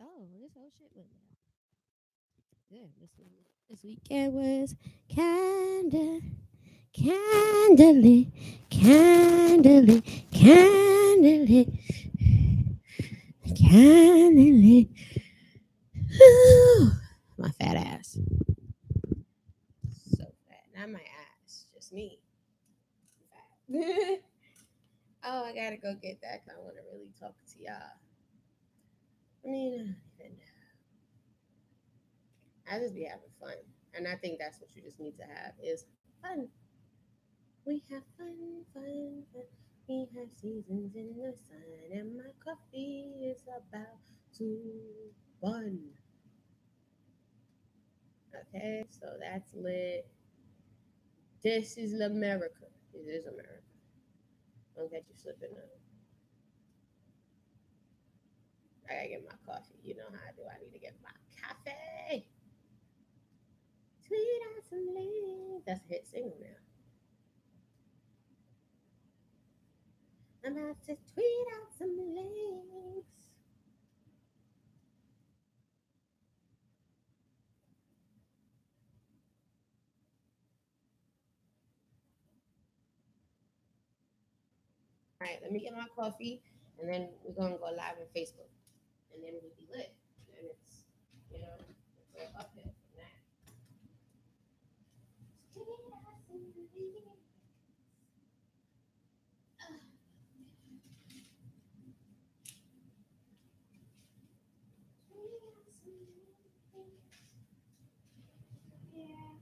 Oh, this whole shit went down. Good. This weekend was kinda, candlelit, candlelit, candlelit, candlelit. My fat ass. So fat. Not my ass, just me. Fat. Oh, I gotta go get that because I want to really talk to y'all. I mean, I just be having fun. And I think that's what you just need to have is fun. We have fun, fun, fun. We have seasons in the sun, and my coffee is about to bun. Okay, so that's lit. This is America. It is America. Don't get you slipping up. I gotta get my coffee. You know how I do. I need to get my coffee. Tweet out some links. That's a hit single now. I'm about to tweet out some links. All right, let me get my coffee, and then we're gonna go live on Facebook, and then we'll be lit. And it's, you know, it's all uphill from that. Tweet out some links. Tweet out some links. Yeah.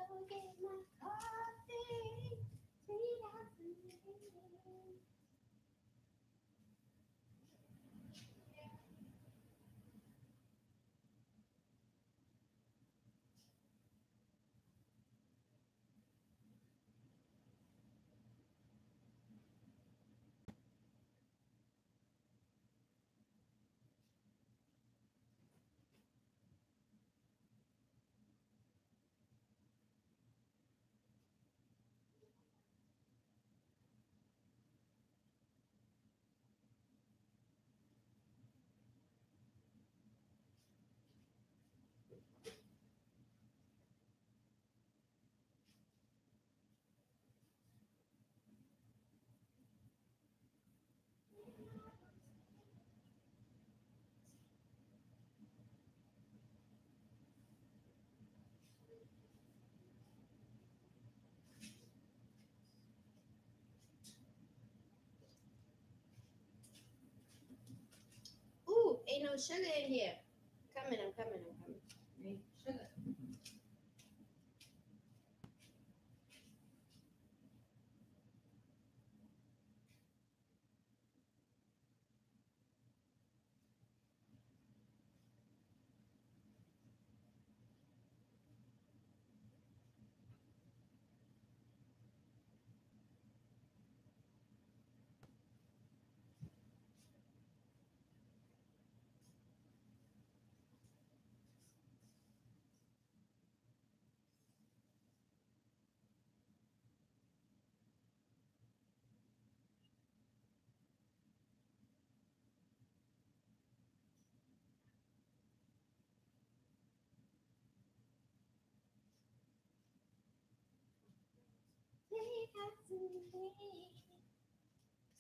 Go get my coffee. Tweet out some links. Ooh, ain't no sugar in here. Coming, I'm coming, I'm coming. Ain't sugar. We got to leave.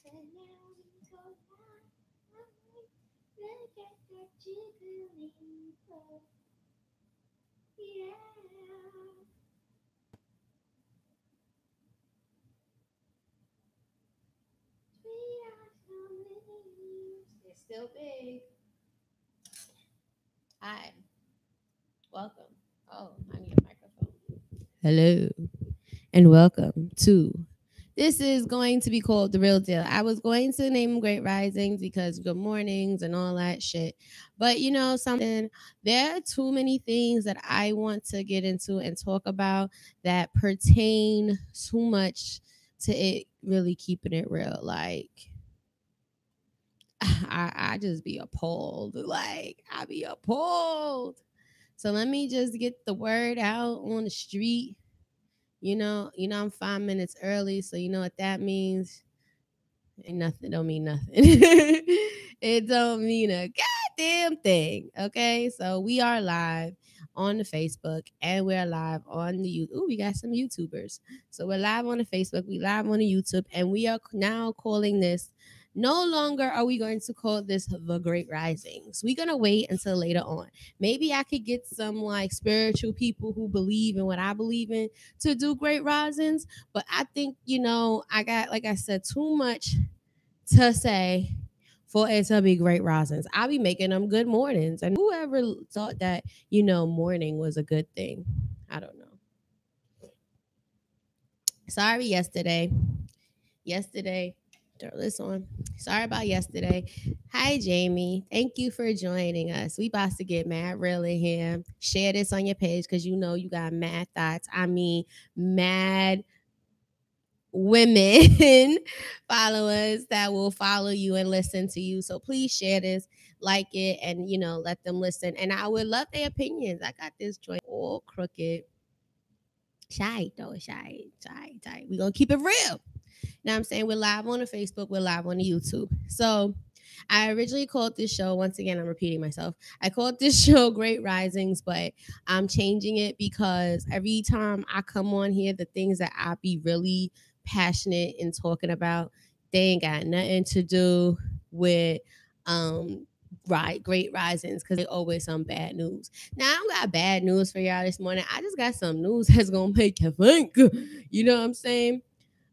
So now we go down. Look at that jiggling flow. Yeah. We are some leaves. They're still big. Hi. Welcome. Oh, I need a microphone. Hello. And welcome to. This is going to be called The Real Deal. I was going to name Great Risings because good mornings and all that shit. But you know something? There are too many things that I want to get into and talk about that pertain too much to it really keeping it real. Like, I just be appalled. Like, I be appalled. So let me just get the word out on the street. I'm 5 minutes early, so you know what that means. Ain't nothing, don't mean nothing. It don't mean a goddamn thing. Okay, so we are live on the Facebook and we're live on the YouTube. Ooh, we got some YouTubers. So we're live on the Facebook, we live on the YouTube, and we are now calling this. No longer are we going to call this the Great Risings. We're gonna wait until later on. Maybe I could get some like spiritual people who believe in what I believe in to do Great Risings. But I think, I got, like I said, too much to say for it to be Great Risings. I'll be making them good mornings. And whoever thought that, morning was a good thing, I don't know. Sorry, yesterday. Yesterday, throw this on. Sorry about yesterday. Hi, Jamie. Thank you for joining us. We about to get mad real in here. Share this on your page because you know you got mad thoughts. I mean, mad women followers that will follow you and listen to you. So please share this, like it, and let them listen. And I would love their opinions. I got this joint all crooked. Shy though, shy. We gonna keep it real. Now I'm saying we're live on the Facebook, we're live on the YouTube. So I originally called this show, once again, I'm repeating myself. I called this show Great Risings, but I'm changing it because every time I come on here, the things that I be really passionate in talking about, they ain't got nothing to do with Great Risings, because they always some bad news. Now I don't got bad news for y'all this morning. I just got some news that's gonna make you think. You know what I'm saying?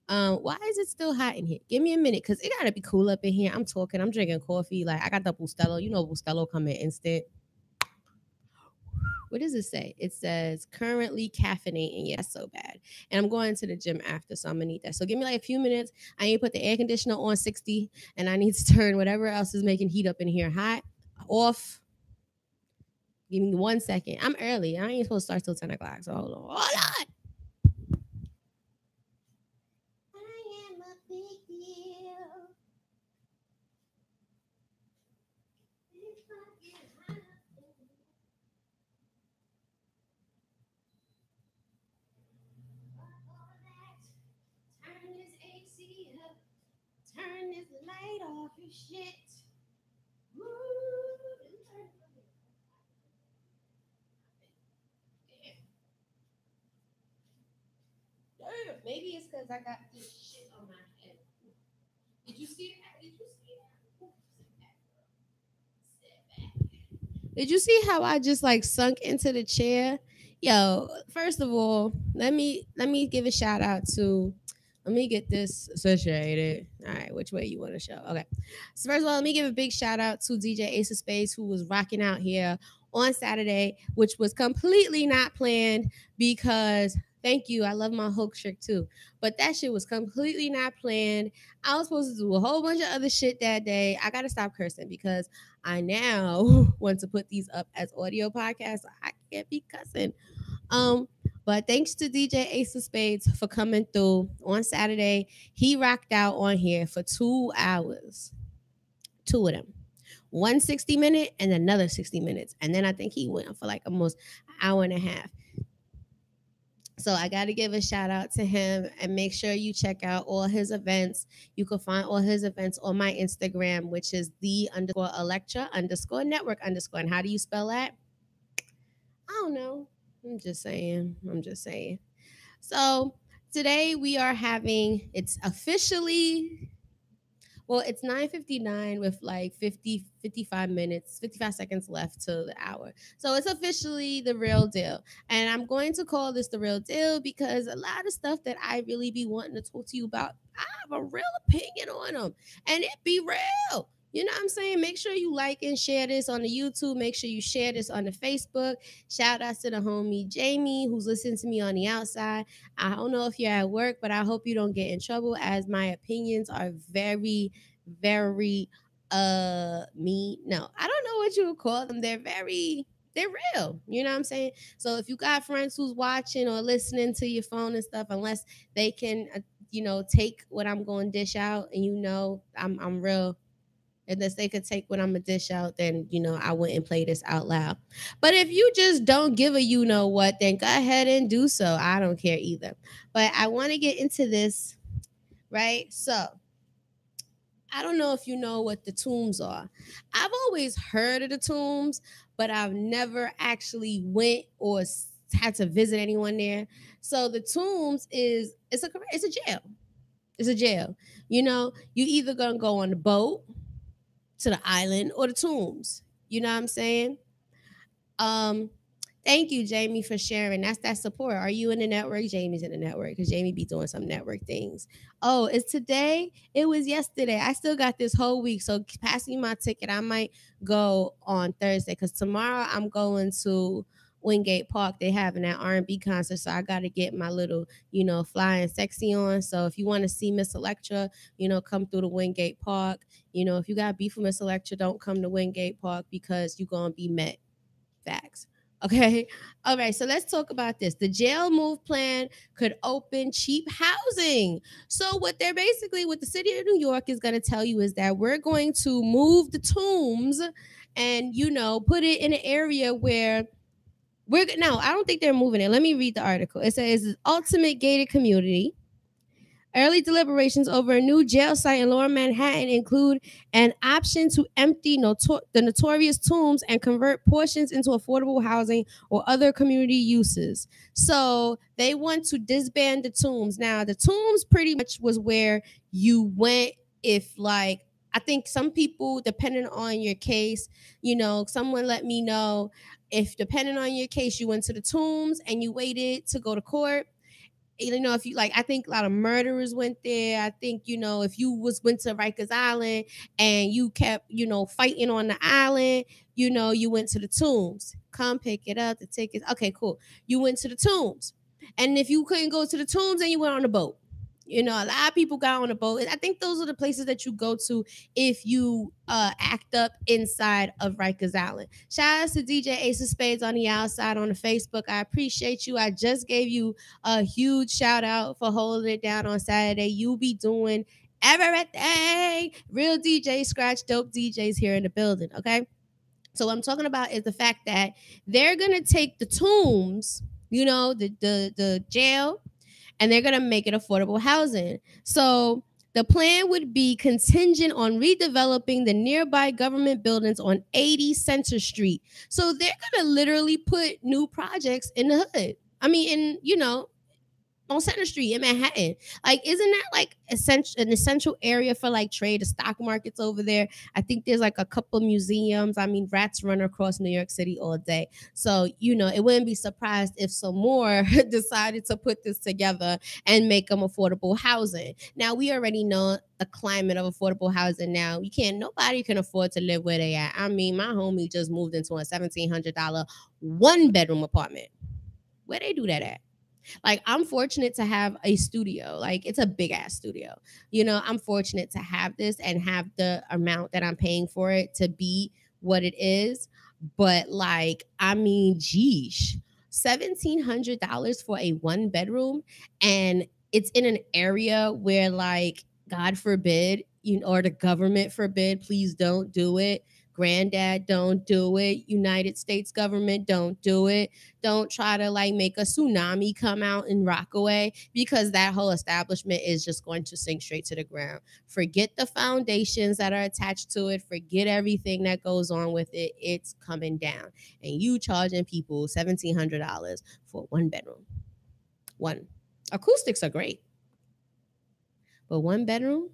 Why is it still hot in here? Give me a minute, cause it gotta be cool up in here. I'm talking, I'm drinking coffee. Like I got the Bustelo. You know Bustelo come in instant. What does it say? It says currently caffeinating. Yeah, that's so bad. And I'm going to the gym after, so I'm gonna need that. So give me like a few minutes. I need to put the air conditioner on 60, and I need to turn whatever else is making heat up in here hot off. Give me 1 second. I'm early. I ain't supposed to start till 10 o'clock. So hold on. Hold on. I am a big deal. Turn this AC up. Turn this light off and shit. Damn. Maybe it's because I got this shit on my head. Did you see that? Did you see that? Did you see how I just like sunk into the chair? Yo, first of all, let me give a shout out to. Let me get this situated. All right, which way you want to show? Okay. So first of all, let me give a big shout out to DJ Ace of Space, who was rocking out here on Saturday, which was completely not planned because thank you. I love my Hulk trick too. But that shit was completely not planned. I was supposed to do a whole bunch of other shit that day. I gotta stop cursing because I now want to put these up as audio podcasts. So I can't be cussing. But thanks to DJ Ace of Spades for coming through on Saturday. He rocked out on here for 2 hours. Two of them. One 60-minute and another 60 minutes. And then I think he went for like almost an hour and a half. So I got to give a shout out to him and make sure you check out all his events. You can find all his events on my Instagram, which is the_Electra_network_. And how do you spell that? I don't know. I'm just saying. So today we are having, it's officially, well, it's 9:59 with like 55 minutes, 55 seconds left to the hour. So it's officially the real deal. And I'm going to call this the real deal because a lot of stuff that I really be wanting to talk to you about, I have a real opinion on them. And it be real. You know what I'm saying? Make sure you like and share this on the YouTube. Make sure you share this on the Facebook. Shout out to the homie Jamie who's listening to me on the outside. I don't know if you're at work, but I hope you don't get in trouble as my opinions are very, very me. No, I don't know what you would call them. They're real. You know what I'm saying? So if you got friends who's watching or listening to your phone and stuff, unless they can take what I'm going to dish out and I'm real. Unless they could take what I'm gonna dish out, then I wouldn't play this out loud. But if you just don't give a what, then go ahead and do so. I don't care either. But I want to get into this, right? So I don't know if you know what the Tombs are. I've always heard of the Tombs, but I've never actually went or had to visit anyone there. So the Tombs it's a jail. It's a jail. You either gonna go on the boat to the island or the Tombs. You know what I'm saying? Thank you, Jamie, for sharing. That's that support. Are you in the network? Jamie's in the network because Jamie be doing some network things. Oh, it's today? It was yesterday. I still got this whole week. So pass me my ticket. I might go on Thursday because tomorrow I'm going to Wingate Park. They having that R&B concert. So I got to get my little, flying sexy on. So if you want to see Miss Electra, come through the Wingate Park. If you got beef with Miss Electra, don't come to Wingate Park because you're going to be met. Facts. Okay. All right. So let's talk about this. The jail move plan could open cheap housing. So what the city of New York is going to tell you is that we're going to move the Tombs and, put it in an area where I don't think they're moving it. Let me read the article. It says ultimate gated community. Early deliberations over a new jail site in Lower Manhattan include an option to empty the notorious Tombs and convert portions into affordable housing or other community uses. So they want to disband the Tombs. Now, the Tombs pretty much was where you went if, I think some people, depending on your case, someone let me know if, depending on your case, you went to the Tombs and you waited to go to court. If you I think a lot of murderers went there. I think, if you went to Rikers Island and you kept, fighting on the island, you went to the Tombs. Come pick it up, the tickets. Okay, cool. You went to the Tombs. And if you couldn't go to the Tombs, then you went on the boat. A lot of people got on a boat. I think those are the places that you go to if you act up inside of Rikers Island. Shout out to DJ Ace of Spades on the outside on the Facebook. I appreciate you. I just gave you a huge shout out for holding it down on Saturday. You be doing everything. Real DJ Scratch, dope DJs here in the building, okay? So what I'm talking about is the fact that they're going to take the Tombs, the jail, and they're going to make it affordable housing. So the plan would be contingent on redeveloping the nearby government buildings on 80 Center Street. So they're going to literally put new projects in the hood. I mean, on Center Street in Manhattan. Isn't that an essential area for trade? The stock markets over there. I think there's a couple museums. I mean, rats run across New York City all day. So, it wouldn't be surprised if some more decided to put this together and make them affordable housing. Now, we already know the climate of affordable housing now. Nobody can afford to live where they at. I mean, my homie just moved into a $1,700 one-bedroom apartment. Where they do that at? I'm fortunate to have a studio. It's a big ass studio. I'm fortunate to have this and have the amount that I'm paying for it to be what it is. But I mean, geesh, $1,700 for a one bedroom, and it's in an area where God forbid, or the government forbid, please don't do it. Granddad, don't do it. United States government, don't do it. Don't try to make a tsunami come out in Rockaway, because that whole establishment is just going to sink straight to the ground. Forget the foundations that are attached to it. Forget everything that goes on with it. It's coming down. And you charging people $1,700 for one bedroom. One. Acoustics are great. But one bedroom?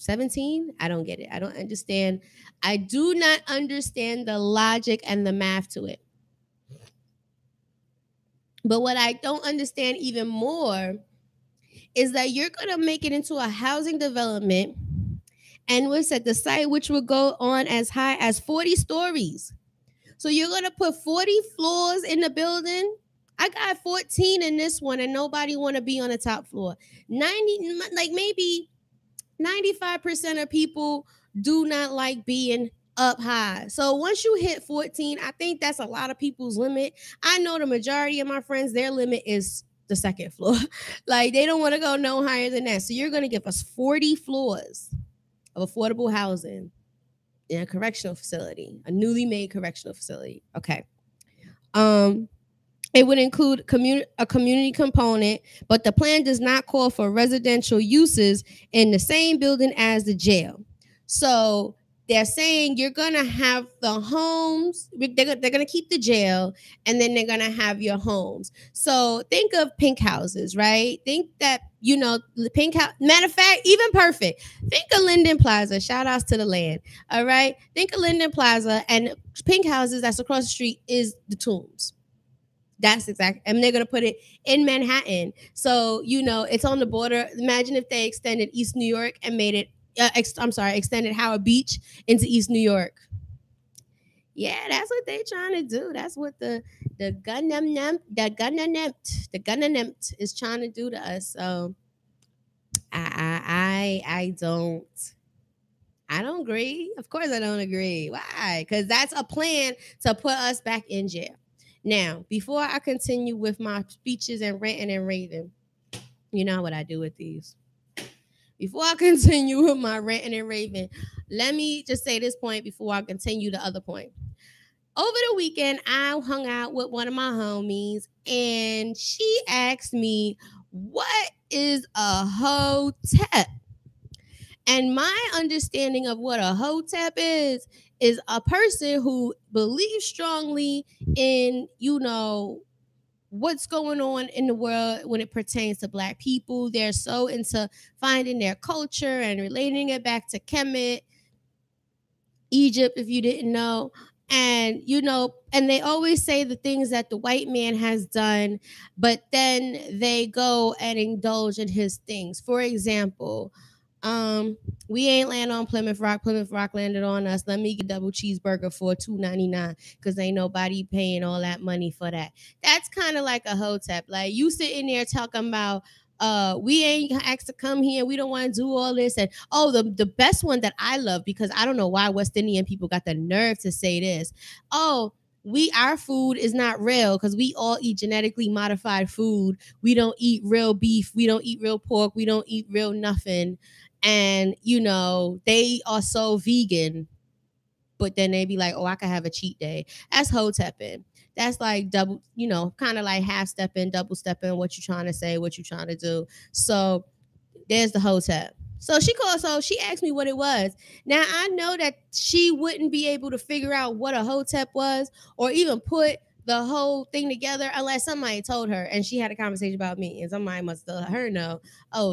17? I don't get it. I don't understand. I do not understand the logic and the math to it. But what I don't understand even more is that you're going to make it into a housing development, and what's at the site, which will go on as high as 40 stories. So you're going to put 40 floors in the building. I got 14 in this one, and nobody want to be on the top floor. Maybe 95% of people do not like being up high. So once you hit 14, I think that's a lot of people's limit. I know the majority of my friends, their limit is the second floor. They don't want to go no higher than that. So you're going to give us 40 floors of affordable housing. in a correctional facility, a newly made correctional facility. Okay. Um, it would include a community component, but the plan does not call for residential uses in the same building as the jail. So they're saying you're going to have the homes, they're going to keep the jail, and then they're going to have your homes. So think of pink houses, right? Think that, the pink house, matter of fact, even perfect. Think of Linden Plaza. Shout outs to the land. All right. Think of Linden Plaza, and pink houses that's across the street is the Tombs. That's exactly, and they're gonna put it in Manhattan. So it's on the border. Imagine if they extended East New York and made it. Extended Howard Beach into East New York. Yeah, that's what they're trying to do. That's what the Gunnemt is trying to do to us. So I don't agree. Of course, I don't agree. Why? Because that's a plan to put us back in jail. Now, before I continue with my speeches and ranting and raving, you know what I do with these. Before I continue with my ranting and raving, let me just say this point before I continue the other point. Over the weekend, I hung out with one of my homies, and she asked me, what is a hotep? And my understanding of what a hotep is a person who believes strongly in, what's going on in the world when it pertains to Black people. They're so into finding their culture and relating it back to Kemet, Egypt, if you didn't know. And, and they always say the things that the white man has done, but then they go and indulge in his things. For example, we ain't land on Plymouth Rock. Plymouth Rock landed on us. Let me get a double cheeseburger for $2.99 because ain't nobody paying all that money for that. That's kind of like a hotep. Like you sitting there talking about, we ain't asked to come here. We don't want to do all this. And the best one that I love, because I don't know why West Indian people got the nerve to say this. Our food is not real because we all eat genetically modified food. We don't eat real beef. We don't eat real pork. We don't eat real nothing. And, they are so vegan, but then they be like, I could have a cheat day. That's hotepping. That's like double, kind of like half stepping, double stepping, what you trying to say, what you trying to do. So there's the hotep. So she asked me what it was. Now I know that she wouldn't be able to figure out what a hotep was or even put the whole thing together unless somebody told her and she had a conversation about me and somebody must let her know,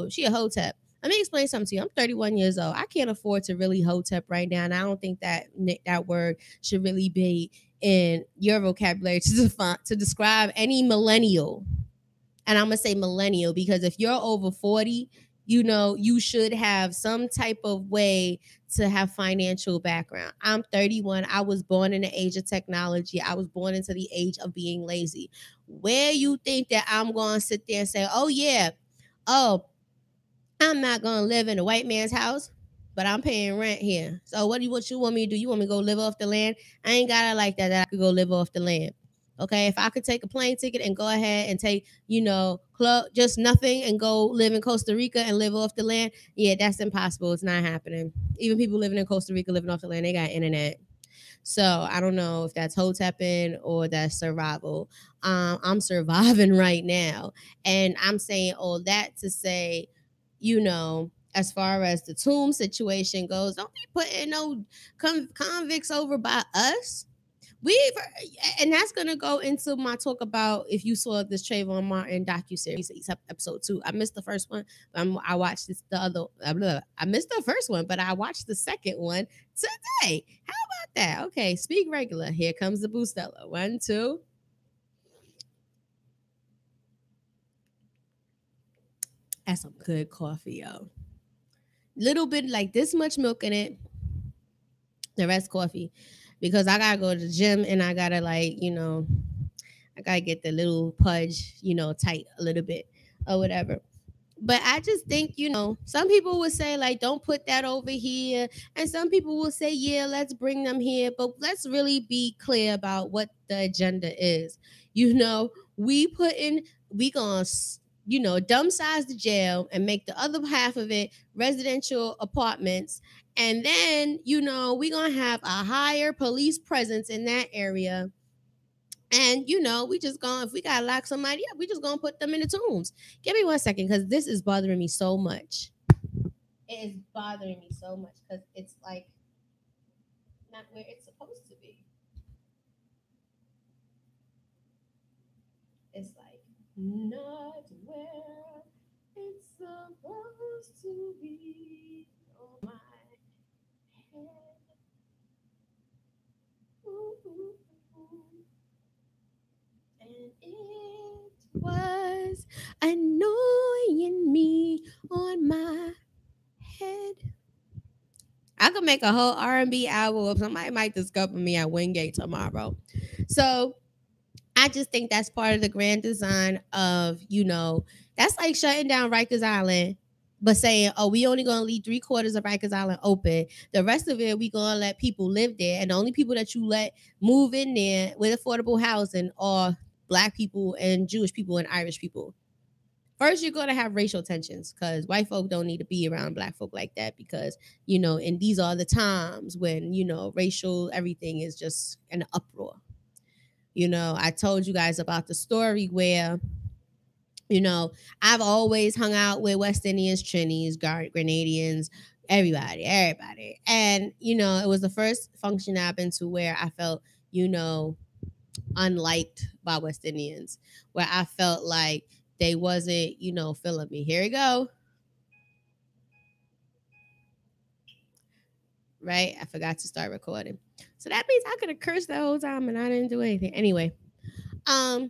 she a hotep. Let me explain something to you. I'm 31 years old. I can't afford to really hotep right now, and I don't think that word should really be in your vocabulary to describe any millennial. And I'm gonna say millennial because if you're over 40, you should have some type of way to have financial background. I'm 31. I was born in the age of technology. I was born into the age of being lazy. Where you think that I'm going to sit there and say, I'm not going to live in a white man's house, but I'm paying rent here. So what you want me to do? You want me to go live off the land? I ain't got it like that I could go live off the land. Okay, if I could take a plane ticket and go ahead and take, just nothing and go live in Costa Rica and live off the land, yeah, that's impossible. It's not happening. Even people living in Costa Rica living off the land, they got internet. So I don't know if that's hotepping or that's survival. I'm surviving right now. And I'm saying all that to say, as far as the tomb situation goes, don't be putting no convicts over by us. And that's gonna go into my talk about if you saw this Trayvon Martin docuseries episode 2. I missed the first one, but I watched I missed the first one, but I watched the second one today. How about that? Okay, speak regular. Here comes the Bustelo. 1, 2. That's some good coffee, yo. Little bit like this much milk in it. The rest coffee. Because I gotta go to the gym and I gotta I gotta get the little pudge, tight a little bit or whatever. But I just think, some people would say like, don't put that over here. And some people will say, yeah, let's bring them here. But let's really be clear about what the agenda is. We gonna dumb size the jail and make the other half of it residential apartments And then, we're going to have a higher police presence in that area. And, we just going, if we got to lock somebody up, we just going to put them in the tombs. Give me 1 second, because this is bothering me so much. It is bothering me so much because it's like not where it's supposed to be. It's like not where it's supposed to be. Oh my head. Ooh, ooh, ooh. And it was annoying me on my head. I could make a whole R&B album. Somebody might discover me at Wingate tomorrow. So I just think that's part of the grand design of, that's like shutting down Rikers Island, but saying, oh, we only going to leave 3/4 of Rikers Island open. The rest of it, we going to let people live there. And the only people that you let move in there with affordable housing are Black people and Jewish people and Irish people. First, you're going to have racial tensions because white folk don't need to be around Black folk like that because, and these are the times when, racial everything is just an uproar. I told you guys about the story where, I've always hung out with West Indians, Trinis, Grenadians, everybody. And, it was the first function I've been to where I felt, unliked by West Indians, where I felt like they wasn't, feeling me. Here we go. Right? I forgot to start recording. So that means I could have cursed the whole time and I didn't do anything. Anyway, I've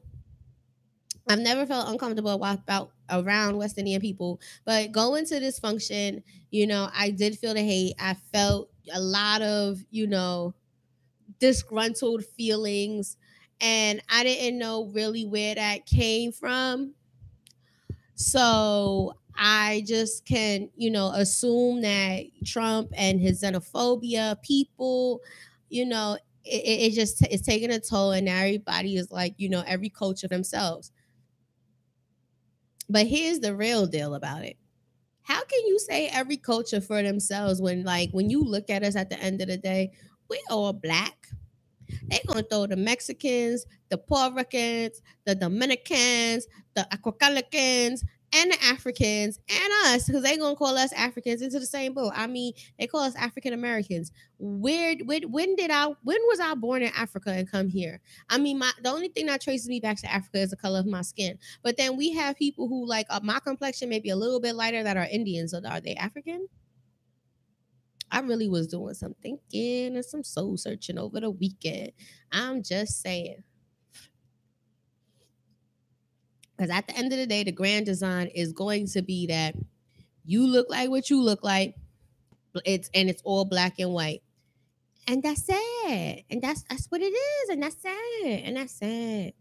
never felt uncomfortable about around West Indian people, but going to this function, I did feel the hate. I felt a lot of, disgruntled feelings, and I didn't know really where that came from. So I just can, assume that Trump and his xenophobia, people, it just it's taking a toll, and now everybody is like, every culture themselves. But here's the real deal about it. How can you say every culture for themselves when you look at us at the end of the day, we all Black. They gonna throw the Mexicans, the Puerto Ricans, the Dominicans, the Aquacalicans, and the Africans and us, because they gonna call us Africans into the same boat. I mean, they call us African Americans. When was I born in Africa and come here? I mean, the only thing that traces me back to Africa is the color of my skin. But then we have people who like my complexion may be a little bit lighter that are Indians. So are they African? I really was doing some thinking and some soul searching over the weekend. I'm just saying. Because at the end of the day, the grand design is going to be that you look like what you look like. It's all Black and white. And that's sad. And that's what it is. And that's sad. And that's sad.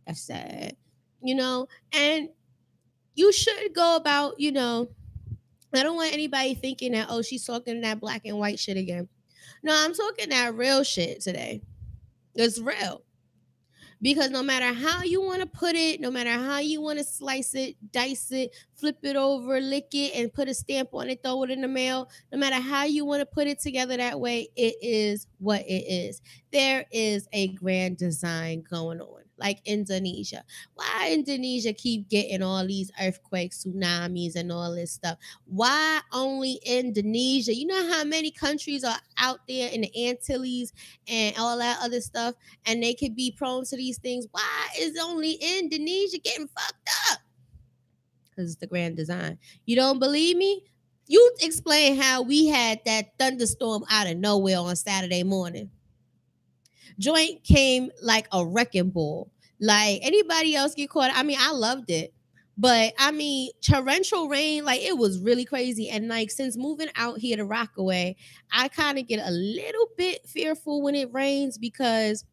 That's sad. And you should go about, I don't want anybody thinking that, oh, she's talking that Black and white shit again. No, I'm talking that real shit today. It's real. Because no matter how you want to put it, no matter how you want to slice it, dice it, flip it over, lick it, and put a stamp on it, throw it in the mail, no matter how you want to put it together that way, it is what it is. There is a grand design going on, like Indonesia. Why Indonesia keep getting all these earthquakes, tsunamis, and all this stuff? Why only Indonesia? You know how many countries are out there in the Antilles and all that other stuff, and they could be prone to these things. Why is only Indonesia getting fucked up? Because it's the grand design. You don't believe me? You explain how we had that thunderstorm out of nowhere on Saturday morning. Joint came like a wrecking ball. Like anybody else get caught. I mean, I loved it. But I mean, torrential rain, like it was really crazy. And like since moving out here to Rockaway, I kind of get a little bit fearful when it rains because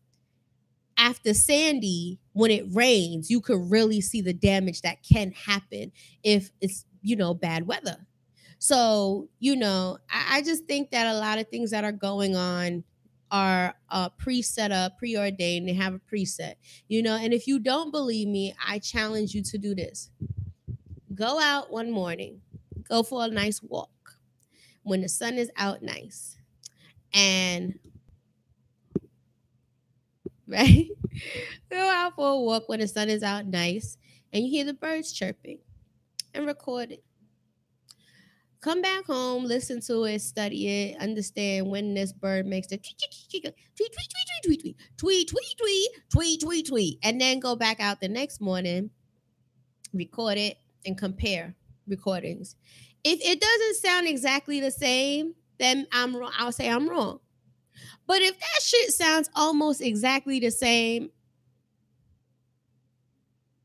after Sandy, when it rains, you could really see the damage that can happen if it's, bad weather. So, I just think that a lot of things that are going on are pre-set up, preordained. They have a preset, and if you don't believe me, I challenge you to do this. Go out one morning, go for a nice walk. when the sun is out nice. And right? Go out for a walk when the sun is out nice and you hear the birds chirping and record it. Come back home, listen to it, study it, understand when this bird makes the tweet, tweet, tweet, tweet, tweet, tweet, tweet, tweet, tweet, tweet, tweet, tweet, tweet, and then go back out the next morning, record it, and compare recordings. If it doesn't sound exactly the same, then I'm wrong. I'll say I'm wrong. But if that shit sounds almost exactly the same,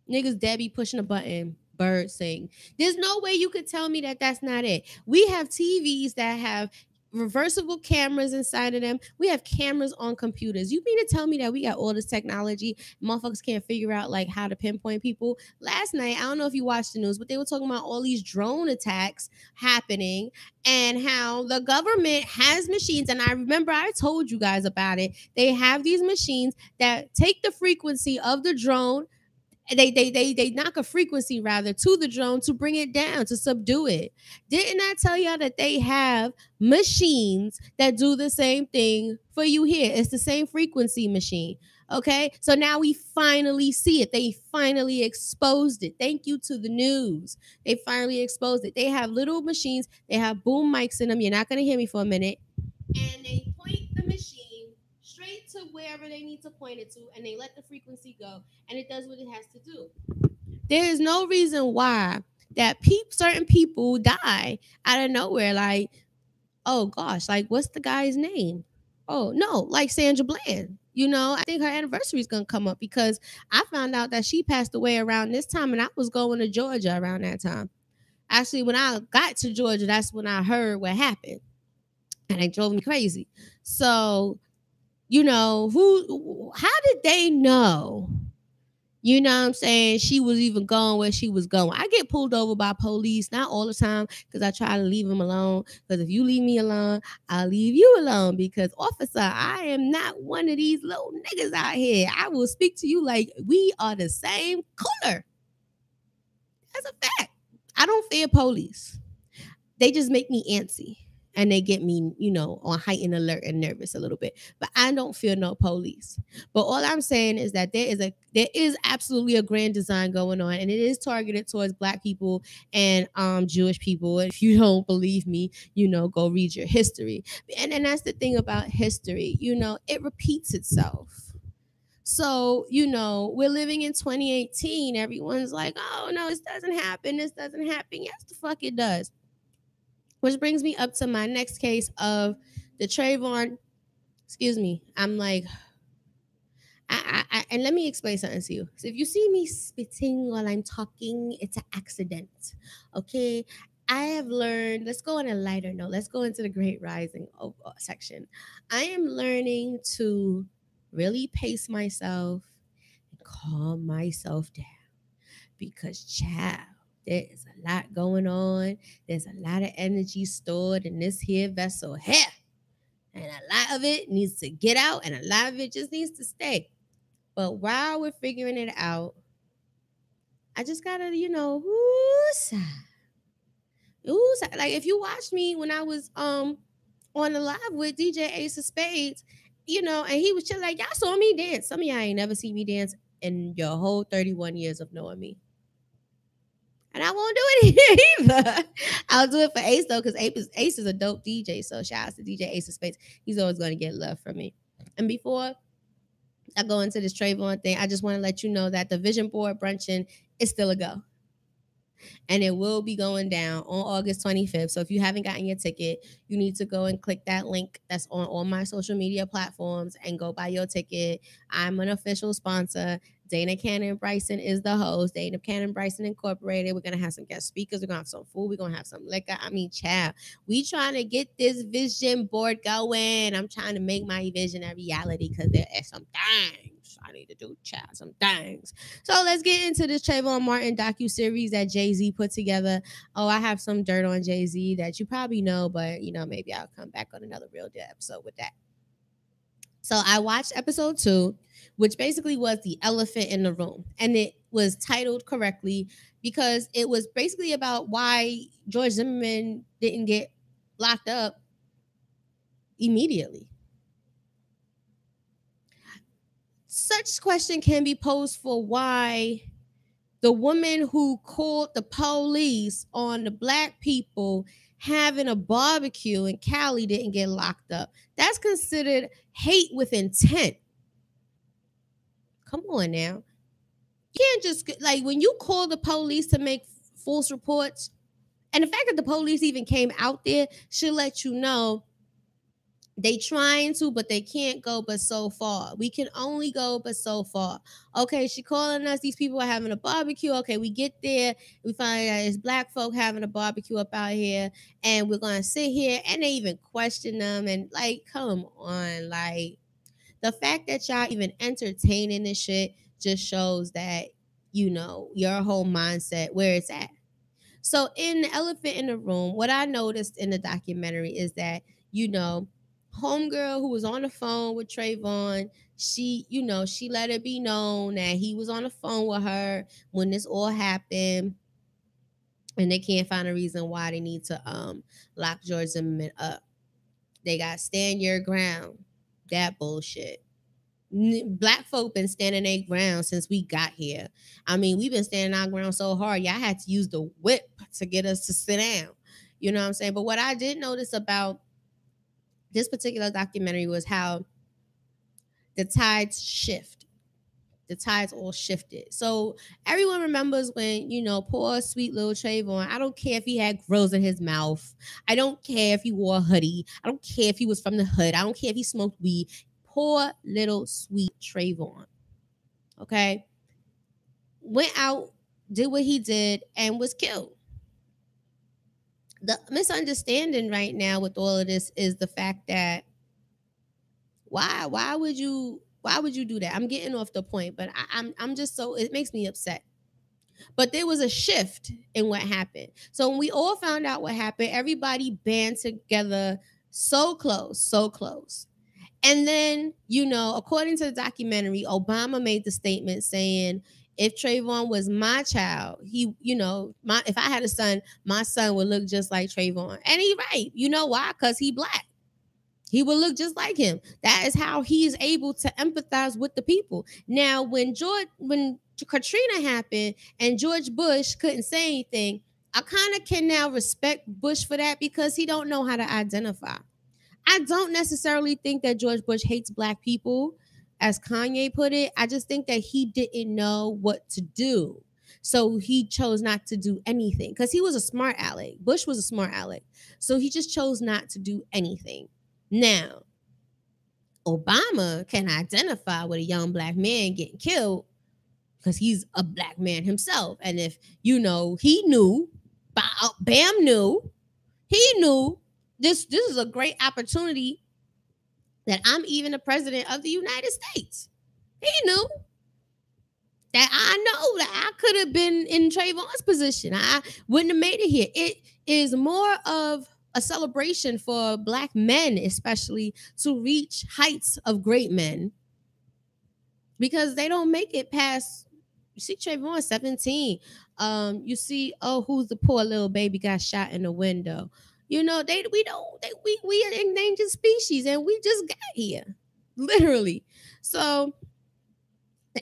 niggas Debbie pushing a button, bird sing. There's no way you could tell me that that's not it. We have TVs that have reversible cameras inside of them. We have cameras on computers. You mean to tell me that we got all this technology, motherfuckers can't figure out like how to pinpoint people? Last night, I don't know if you watched the news, but they were talking about all these drone attacks happening and how the government has machines. And I remember I told you guys about it. They have these machines that take the frequency of the drone. They knock a frequency rather to the drone to bring it down, to subdue it. Didn't I tell y'all that they have machines that do the same thing for you here? It's the same frequency machine. Okay, so now we finally see it. They finally exposed it. Thank you to the news. They finally exposed it. They have little machines. They have boom mics in them. You're not going to hear me for a minute. And they point the machine straight to wherever they need to point it to, and they let the frequency go, and it does what it has to do. There is no reason why that certain people die out of nowhere. Like, oh gosh, like what's the guy's name? Oh no, like Sandra Bland. You know, I think her anniversary is gonna come up because I found out that she passed away around this time, and I was going to Georgia around that time. Actually, when I got to Georgia, that's when I heard what happened, and it drove me crazy. So you know, how did they know? You know what I'm saying? She was even going where she was going. I get pulled over by police, not all the time, because I try to leave them alone. Because if you leave me alone, I'll leave you alone. Because, officer, I am not one of these little niggas out here. I will speak to you like we are the same color. That's a fact. I don't fear police. They just make me antsy. And they get me, you know, on heightened alert and nervous a little bit. But I don't fear no police. But all I'm saying is that there is absolutely a grand design going on, and it is targeted towards Black people and Jewish people. If you don't believe me, you know, go read your history. And that's the thing about history. You know, it repeats itself. So, you know, we're living in 2018. Everyone's like, oh no, this doesn't happen. This doesn't happen. Yes, the fuck it does. Which brings me up to my next case of the Trayvon. Excuse me. I'm like, and let me explain something to you. So if you see me spitting while I'm talking, it's an accident. Okay. I have learned, let's go on a lighter note. Let's go into the Great Rising section. I am learning to really pace myself and calm myself down because, child, there is a lot going on. There's a lot of energy stored in this here vessel here. And a lot of it needs to get out and a lot of it just needs to stay. But while we're figuring it out, I just gotta, you know, like if you watched me when I was on the live with DJ Ace of Spades, you know, and he was just like, y'all saw me dance. Some of y'all ain't never seen me dance in your whole 31 years of knowing me. And I won't do it either. I'll do it for Ace though, because Ace is a dope DJ. So shout out to DJ Ace of Spades. He's always going to get love from me. And before I go into this Trayvon thing, I just want to let you know that the Vision Board brunching is still a go. And it will be going down on August 25th. So if you haven't gotten your ticket, you need to go and click that link that's on all my social media platforms and go buy your ticket. I'm an official sponsor. Dana Cannon Bryson is the host. Dana Cannon Bryson Incorporated. We're going to have some guest speakers. We're going to have some food. We're going to have some liquor. I mean, child, we trying to get this vision board going. I'm trying to make my vision a reality because there are some things I need to do, child, some things. So let's get into this Trayvon Martin docuseries that Jay-Z put together. Oh, I have some dirt on Jay-Z that you probably know, but, you know, maybe I'll come back on another Real Deal episode with that. So I watched episode 2, which basically was the elephant in the room. And it was titled correctly because it was basically about why George Zimmerman didn't get locked up immediately. Such question can be posed for why the woman who called the police on the black people having a barbecue in Cali didn't get locked up. That's considered hate with intent. Come on now. You can't just, like, when you call the police to make false reports, and the fact that the police even came out there should let you know they trying to, but they can't go but so far. We can only go but so far. Okay, she calling us. These people are having a barbecue. Okay, we get there. We find out it's black folk having a barbecue up out here. And we're going to sit here. And they even question them. And, like, come on. Like, the fact that y'all even entertaining this shit just shows that, you know, your whole mindset, where it's at. So in The Elephant in the Room, what I noticed in the documentary is that, you know, homegirl who was on the phone with Trayvon, she, you know, she let it be known that he was on the phone with her when this all happened. And they can't find a reason why they need to lock George Zimmerman up. They got stand your ground. That bullshit. Black folk been standing their ground since we got here. I mean, we've been standing our ground so hard, y'all had to use the whip to get us to sit down. You know what I'm saying? But what I did notice about this particular documentary was how the tides shift. The tides all shifted. So everyone remembers when, you know, poor sweet little Trayvon, I don't care if he had grills in his mouth. I don't care if he wore a hoodie. I don't care if he was from the hood. I don't care if he smoked weed. Poor little sweet Trayvon, okay, went out, did what he did, and was killed. The misunderstanding right now with all of this is the fact that why would you do that? I'm getting off the point, but I'm just so, it makes me upset. But there was a shift in what happened. So when we all found out what happened, everybody band together so close. And then, you know, according to the documentary, Obama made the statement saying, if Trayvon was my child, he, you know, if I had a son, my son would look just like Trayvon. And he's right. You know why? Because he black. He would look just like him. That is how he is able to empathize with the people. Now, when Katrina happened and George Bush couldn't say anything, I kind of can now respect Bush for that because he don't know how to identify. I don't necessarily think that George Bush hates black people, as Kanye put it. I just think that he didn't know what to do. So he chose not to do anything because he was a smart aleck. Bush was a smart aleck. So he just chose not to do anything. Now, Obama can identify with a young black man getting killed because he's a black man himself. And if, you know, he knew, Bam knew, he knew this is a great opportunity that I'm even the president of the United States. He knew that I know that I could have been in Trayvon's position. I wouldn't have made it here. It is more of a celebration for black men, especially, to reach heights of great men because they don't make it past. You see Trayvon 17. You see, who's the poor little baby got shot in the window. You know, we are an endangered species and we just got here, literally. So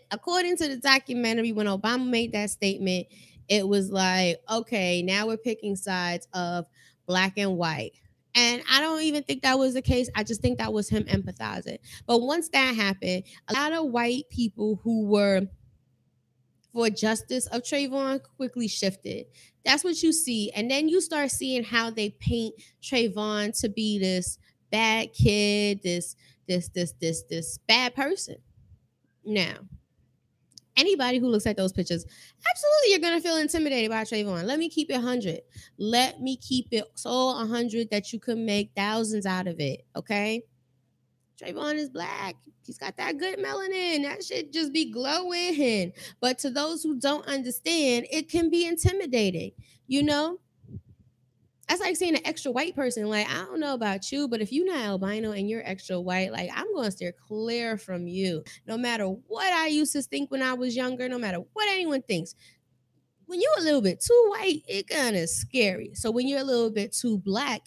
according to the documentary, when Obama made that statement, it was like, okay, now we're picking sides of black and white. And I don't even think that was the case. I just think that was him empathizing. But once that happened, a lot of white people who were for justice of Trayvon quickly shifted. That's what you see. And then you start seeing how they paint Trayvon to be this bad kid, this bad person. Now, anybody who looks at those pictures, absolutely you're going to feel intimidated by Trayvon. Let me keep it 100. Let me keep it so 100 that you can make thousands out of it, okay? Trayvon is black. He's got that good melanin. That shit just be glowing. But to those who don't understand, it can be intimidating, you know? That's like seeing an extra white person. Like, I don't know about you, but if you're not albino and you're extra white, like, I'm going to steer clear from you. No matter what I used to think when I was younger, no matter what anyone thinks. When you're a little bit too white, it kind of scary. So when you're a little bit too black,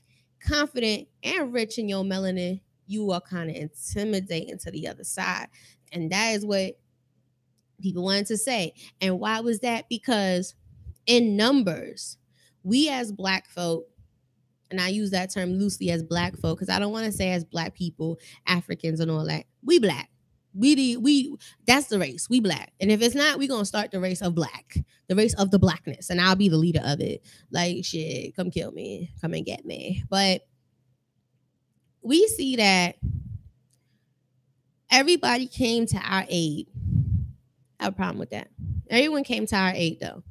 confident and rich in your melanin, you are kind of intimidating to the other side. And that is what people wanted to say. And why was that? Because in numbers, we as Black folk, and I use that term loosely as Black folk because I don't want to say as Black people, Africans and all that. We Black. We that's the race. We Black. And if it's not, we gonna start the race of Black, the race of the Blackness, and I'll be the leader of it. Like, shit, come kill me, come and get me. But we see that everybody came to our aid. I have a problem with that. Everyone came to our aid though.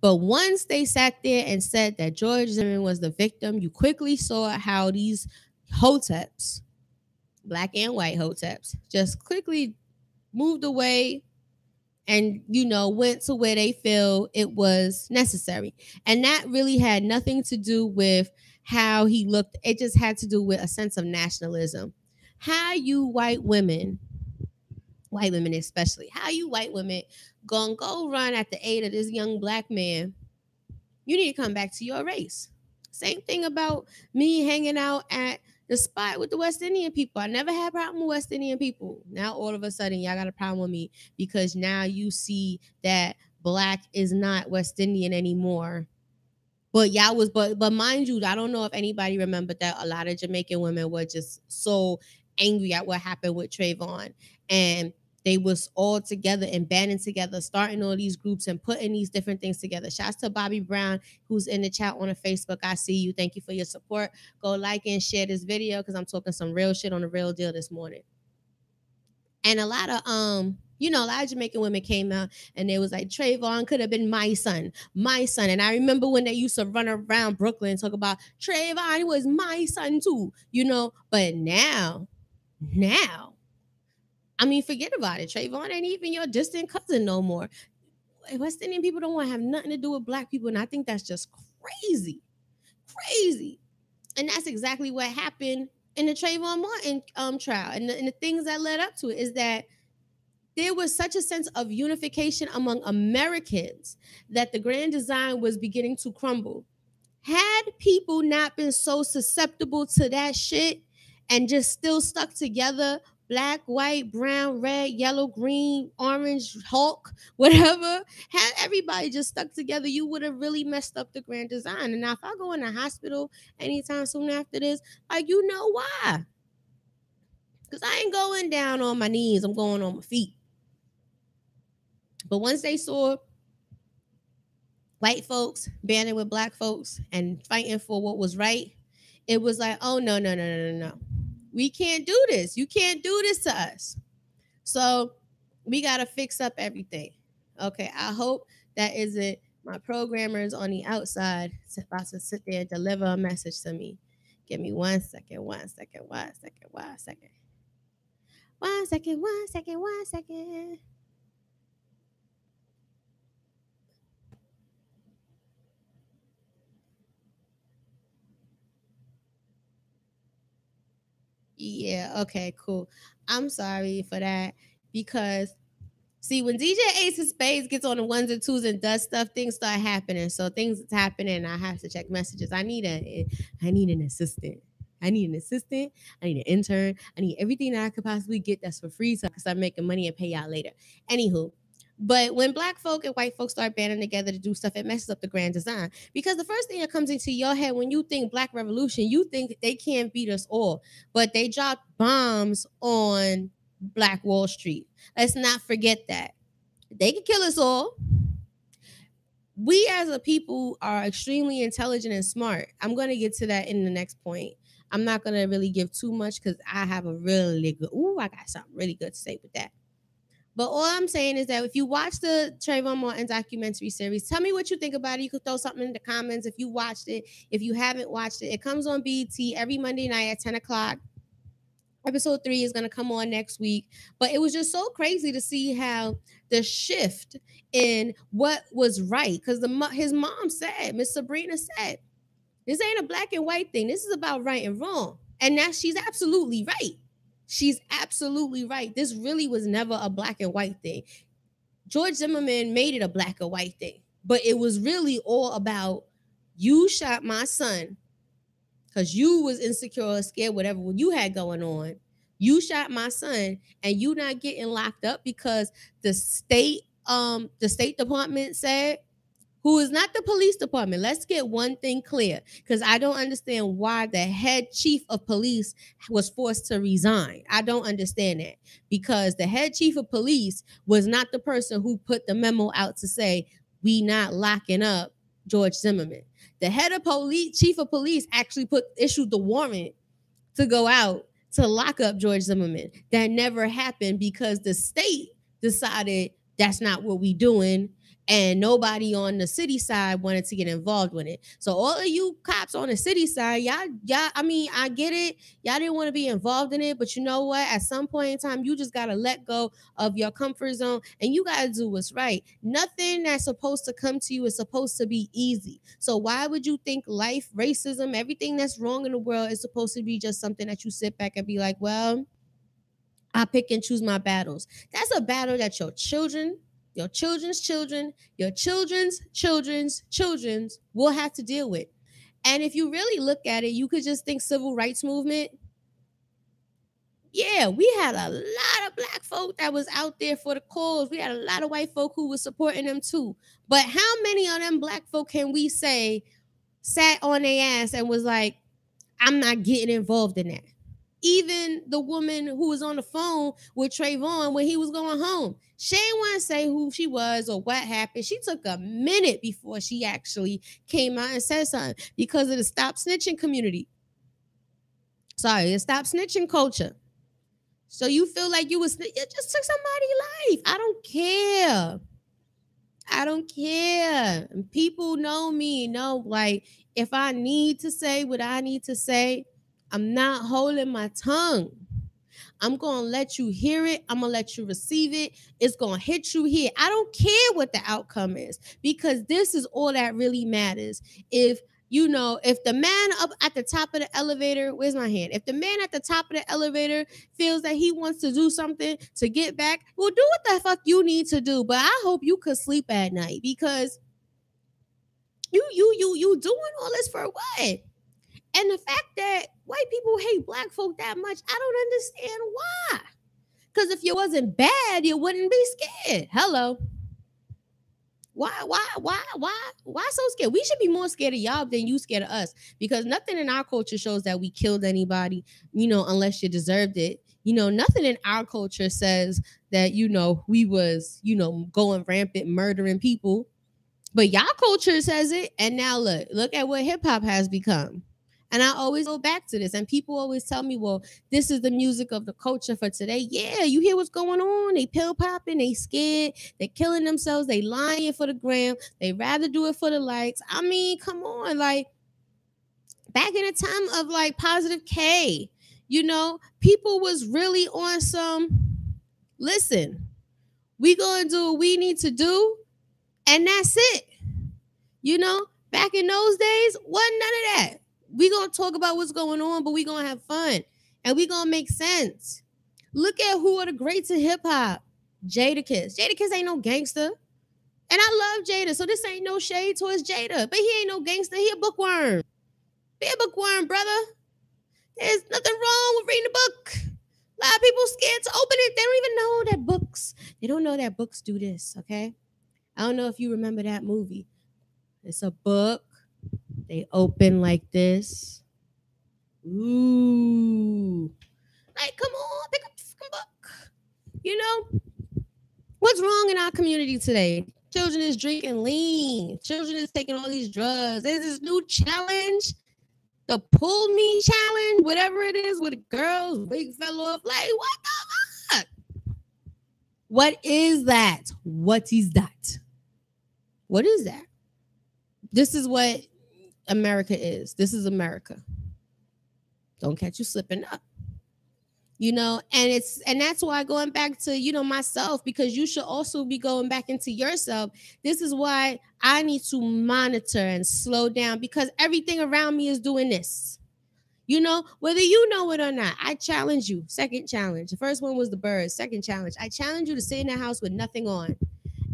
But once they sat there and said that George Zimmerman was the victim, you quickly saw how these hoteps, Black and white hoteps, just quickly moved away and, went to where they feel it was necessary. And that really had nothing to do with how he looked. It just had to do with a sense of nationalism. How you white women especially, how you white women gonna go run at the aid of this young Black man? You need to come back to your race. Same thing about me hanging out at the spot with the West Indian people. I never had a problem with West Indian people. Now all of a sudden y'all got a problem with me because now you see that Black is not West Indian anymore. But y'all was, but mind you, I don't know if anybody remembered that a lot of Jamaican women were just so angry at what happened with Trayvon, and they was all together and banding together, starting all these groups and putting these different things together. Shouts to Bobby Brown, who's in the chat on the Facebook. I see you. Thank you for your support. Go like and share this video because I'm talking some real shit on The Real Deal this morning. And a lot of a lot of Jamaican women came out and they was like, Trayvon could have been my son. And I remember when they used to run around Brooklyn and talk about Trayvon was my son too, But now, I mean, forget about it. Trayvon ain't even your distant cousin no more. West Indian people don't want to have nothing to do with Black people, and I think that's just crazy. And that's exactly what happened in the Trayvon Martin trial. And the things that led up to it is that there was such a sense of unification among Americans that the grand design was beginning to crumble. Had people not been so susceptible to that shit and just still stuck together, Black, white, brown, red, yellow, green, orange, Hulk, whatever, had everybody just stuck together, you would have really messed up the grand design. And now if I go in the hospital anytime soon after this, you know why? Because I ain't going down on my knees, I'm going on my feet. But once they saw white folks banding with Black folks and fighting for what was right, it was like, oh, no. We can't do this. You can't do this to us. So we got to fix up everything. Okay, I hope that isn't my programmers on the outside about to sit there and deliver a message to me. Give me 1 second. Yeah, okay, cool. I'm sorry for that because see, when DJ Ace of Spades gets on the ones and twos and does stuff, things start happening. So things is happening. I have to check messages. I need an assistant. I need an intern. I need everything that I could possibly get that's for free so I can start making money and pay out later. Anywho, but when Black folk and white folks start banding together to do stuff, it messes up the grand design. Because the first thing that comes into your head when you think Black Revolution, you think they can't beat us all. But they dropped bombs on Black Wall Street. Let's not forget that. They can kill us all. We as a people are extremely intelligent and smart. I'm going to get to that in the next point. I'm not going to really give too much because I have a really good, I got something really good to say with that. But all I'm saying is that if you watch the Trayvon Martin documentary series, tell me what you think about it. You could throw something in the comments if you watched it. If you haven't watched it, it comes on BET every Monday night at 10 o'clock. Episode 3 is going to come on next week. But it was just so crazy to see how the shift in what was right. Because his mom said, Miss Sabrina said, this ain't a black and white thing. This is about right and wrong. And now she's absolutely right. She's absolutely right. This really was never a black and white thing. George Zimmerman made it a black and white thing. But it was really all about, you shot my son because you was insecure or scared, whatever you had going on. You shot my son, and you not getting locked up because the State Department said, who is not the police department. Let's get one thing clear, because I don't understand why the head chief of police was forced to resign. I don't understand that, because the head chief of police was not the person who put the memo out to say we not locking up George Zimmerman. The head of police, chief of police, actually issued the warrant to go out to lock up George Zimmerman. That never happened because the state decided that's not what we doing, and nobody on the city side wanted to get involved with it. So all of you cops on the city side, y'all, I mean, I get it. Y'all didn't want to be involved in it, but you know what? At some point in time, you just got to let go of your comfort zone, and you got to do what's right. Nothing that's supposed to come to you is supposed to be easy. So why would you think life, racism, everything that's wrong in the world is supposed to be just something that you sit back and be like, well, I pick and choose my battles? That's a battle that your children, your children's children, your children's children's children's will have to deal with. And if you really look at it, you could just think civil rights movement. Yeah, we had a lot of black folk that was out there for the cause. We had a lot of white folk who was supporting them too. But how many of them black folk can we say sat on their ass and was like, I'm not getting involved in that? Even the woman who was on the phone with Trayvon when he was going home, she didn't want to say who she was or what happened. She took a minute before she actually came out and said something because of the stop snitching community. Sorry, the stop snitching culture. So you feel like you just took somebody's life. I don't care. I don't care. And people know me, like if I need to say what I need to say, I'm not holding my tongue. I'm going to let you hear it. I'm going to let you receive it. It's going to hit you here. I don't care what the outcome is, because this is all that really matters. If the man up at the top of the elevator, where's my hand? If the man at the top of the elevator feels that he wants to do something to get back, well, do what the fuck you need to do. But I hope you could sleep at night, because you doing all this for what? And the fact that white people hate black folk that much, I don't understand why. Because if you wasn't bad, you wouldn't be scared. Hello. Why so scared? We should be more scared of y'all than you scared of us, because nothing in our culture shows that we killed anybody, unless you deserved it. Nothing in our culture says that, we was, going rampant, murdering people. But y'all culture says it. And now look at what hip hop has become. And I always go back to this, and people always tell me, well, this is the music of the culture for today. Yeah, you hear what's going on. They pill popping, they scared, they killing themselves, they lying for the gram, they rather do it for the likes. I mean, come on, like back in the time of like Positive K, people was really on some, listen, we gonna do what we need to do, and that's it. Back in those days, wasn't none of that. We gonna talk about what's going on, but we gonna have fun, and we gonna make sense. Look at who are the greats in hip hop. Jadakiss. Jadakiss ain't no gangster, and I love Jada, so this ain't no shade towards Jada. But he ain't no gangster. He a bookworm. Be a bookworm, brother. There's nothing wrong with reading a book. A lot of people scared to open it. They don't even know that books. They don't know that books do this. Okay, I don't know if you remember that movie. It's a book. They open like this. Ooh. Like, come on, pick up the fucking book. What's wrong in our community today? Children is drinking lean. Children is taking all these drugs. There's this new challenge, the pull me challenge, whatever it is, with the girls, wig fell off. Like, what the fuck? What is that? What is that? What is that? This is what America is. This is America. Don't catch you slipping up. And that's why, going back to, myself, because you should also be going back into yourself. This is why I need to monitor and slow down, because everything around me is doing this. Whether you know it or not, I challenge you. Second challenge. The first one was the birds. Second challenge. I challenge you to sit in the house with nothing on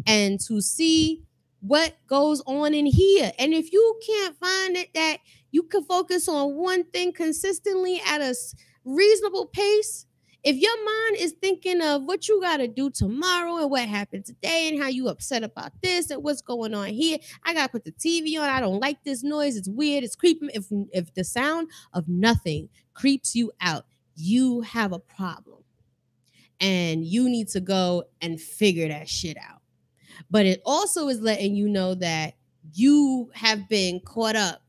and to see what goes on in here. And if you can't find it that you can focus on one thing consistently at a reasonable pace, if your mind is thinking of what you got to do tomorrow and what happened today and how you upset about this and what's going on here, I got to put the TV on. I don't like this noise. It's weird. It's creeping. If the sound of nothing creeps you out, you have a problem. And you need to go and figure that shit out. But it also is letting you know that you have been caught up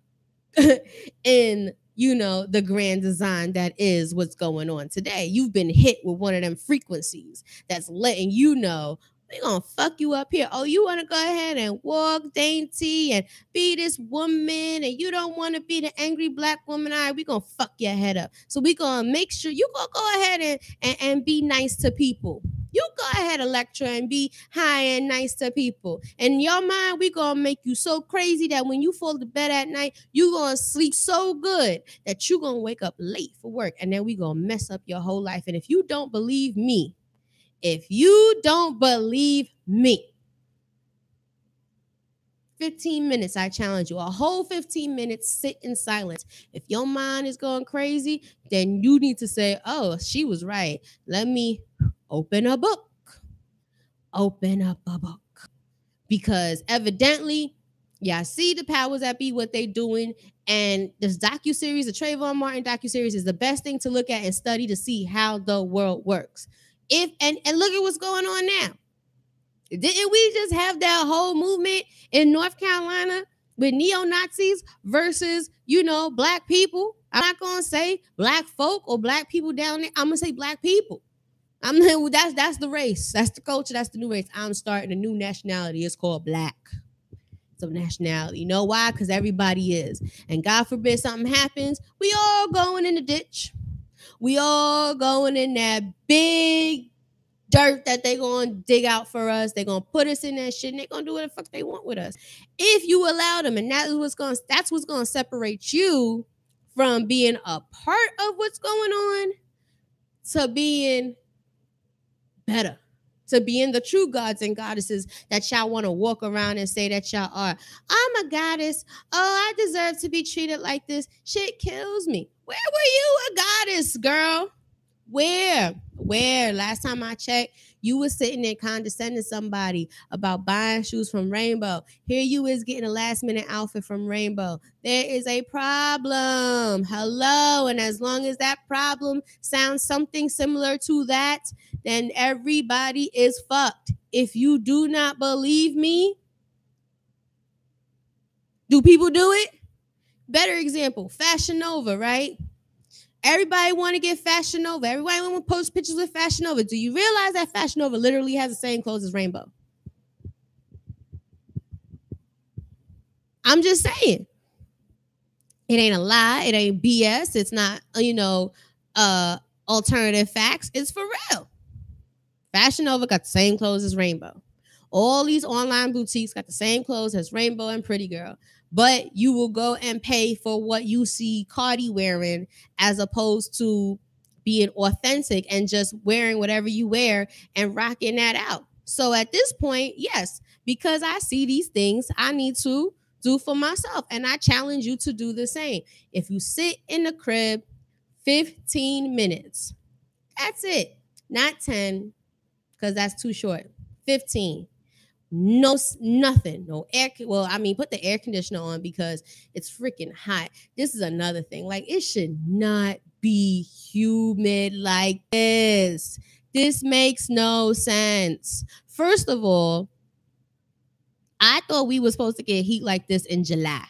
in, the grand design that is what's going on today. You've been hit with one of them frequencies that's letting you know we're going to fuck you up here. Oh, you want to go ahead and walk dainty and be this woman and you don't want to be the angry black woman. All right, we're going to fuck your head up. So we're going to make sure you going to go ahead and be nice to people. You go ahead, Electra, and be high and nice to people. And in your mind, we're going to make you so crazy that when you fall to bed at night, you're going to sleep so good that you're going to wake up late for work. And then we're going to mess up your whole life. And if you don't believe me, 15 minutes, I challenge you, a whole 15 minutes, sit in silence. If your mind is going crazy, then you need to say, oh, she was right. Let me open a book. Open up a book. Because evidently, y'all see the powers that be, what they doing. And this docuseries, the Trayvon Martin docuseries, is the best thing to look at and study to see how the world works. And look at what's going on now. Didn't we just have that whole movement in North Carolina with neo-Nazis versus, black people? I'm not going to say black folk or black people down there. I'm going to say black people. That's the race. That's the culture. That's the new race. I'm starting a new nationality. It's called black. It's a nationality. You know why? Because everybody is. And God forbid something happens, we all going in the ditch. We all going in that big dirt that they gonna dig out for us. They gonna put us in that shit and they gonna do what the fuck they want with us. If you allow them, and that's what's gonna separate you from being a part of what's going on to being better, to being the true gods and goddesses that y'all want to walk around and say that y'all are. I'm a goddess. Oh, I deserve to be treated like this. Shit kills me. Where were you a goddess, girl? Where? Last time I checked, you was sitting there condescending somebody about buying shoes from Rainbow. Here you is getting a last minute outfit from Rainbow. There is a problem. Hello. And as long as that problem sounds something similar to that, then everybody is fucked. If you do not believe me, do people do it? Better example, Fashion Nova, right? Everybody want to get Fashion Nova. Everybody want to post pictures with Fashion Nova. Do you realize that Fashion Nova literally has the same clothes as Rainbow? I'm just saying. It ain't a lie. It ain't BS. It's not, alternative facts. It's for real. Fashion Nova got the same clothes as Rainbow. All these online boutiques got the same clothes as Rainbow and Pretty Girl. But you will go and pay for what you see Cardi wearing as opposed to being authentic and just wearing whatever you wear and rocking that out. So at this point, yes, because I see these things, I need to do for myself. And I challenge you to do the same. If you sit in the crib 15 minutes, that's it. Not 10, because that's too short. 15. No, nothing. No air. Well, I mean, put the air conditioner on because it's freaking hot. This is another thing. Like, it should not be humid like this. This makes no sense. First of all, I thought we were supposed to get heat like this in July,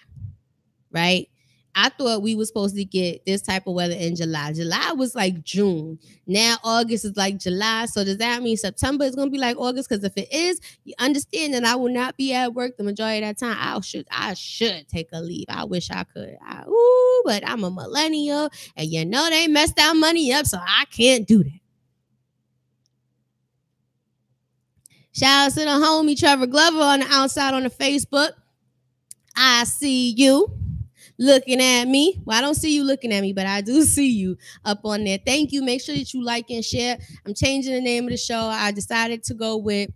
right? I thought we were supposed to get this type of weather in July. July was like June. Now August is like July. So does that mean September is going to be like August? Because if it is, you understand that I will not be at work the majority of that time. I should take a leave. I wish I could. But I'm a millennial, and they messed our money up, so I can't do that. Shout out to the homie Trevor Glover on the outside on the Facebook. I see you looking at me. Well, I don't see you looking at me, but I do see you up on there. Thank you. Make sure that you like and share. I'm changing the name of the show. I decided to go with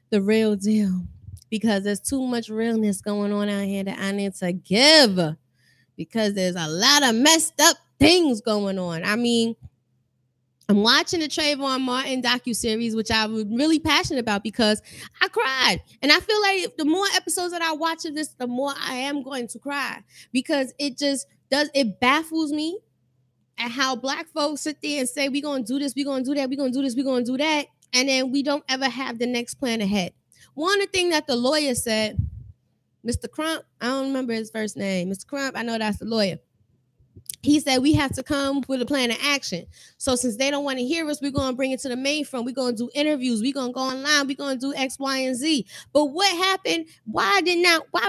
The Real Deal. because there's too much realness going on out here that I need to give, because there's a lot of messed up things going on. I mean, I'm watching the Trayvon Martin docuseries, which I'm really passionate about because I cried. And I feel like the more episodes that I watch of this, the more I am going to cry, because it baffles me at how Black folks sit there and say, we're going to do this, we're going to do that, we're going to do this, we're going to do that. And then we don't ever have the next plan ahead. One of the things that the lawyer said, Mr. Crump, I don't remember his first name. Mr. Crump, I know that's the lawyer. He said we have to come with a plan of action. So since they don't want to hear us, we're going to bring it to the mainfront. We're going to do interviews. We're going to go online. We're going to do X, Y, and Z. But what happened? Why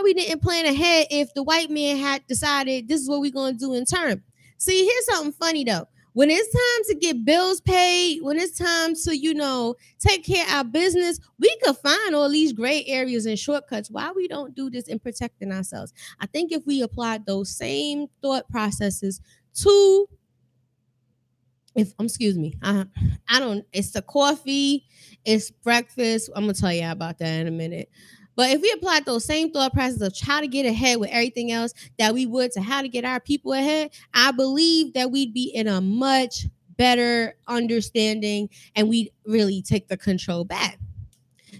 we didn't plan ahead if the white man had decided this is what we're going to do in turn? See, here's something funny, though. When it's time to get bills paid, when it's time to, take care of our business, we could find all these gray areas and shortcuts. Why we don't do this in protecting ourselves? I think if we applied those same thought processes to, it's the coffee, it's breakfast. I'm going to tell you about that in a minute. But if we applied those same thought processes of how to get ahead with everything else that we would to how to get our people ahead, I believe that we'd be in a much better understanding and we'd really take the control back.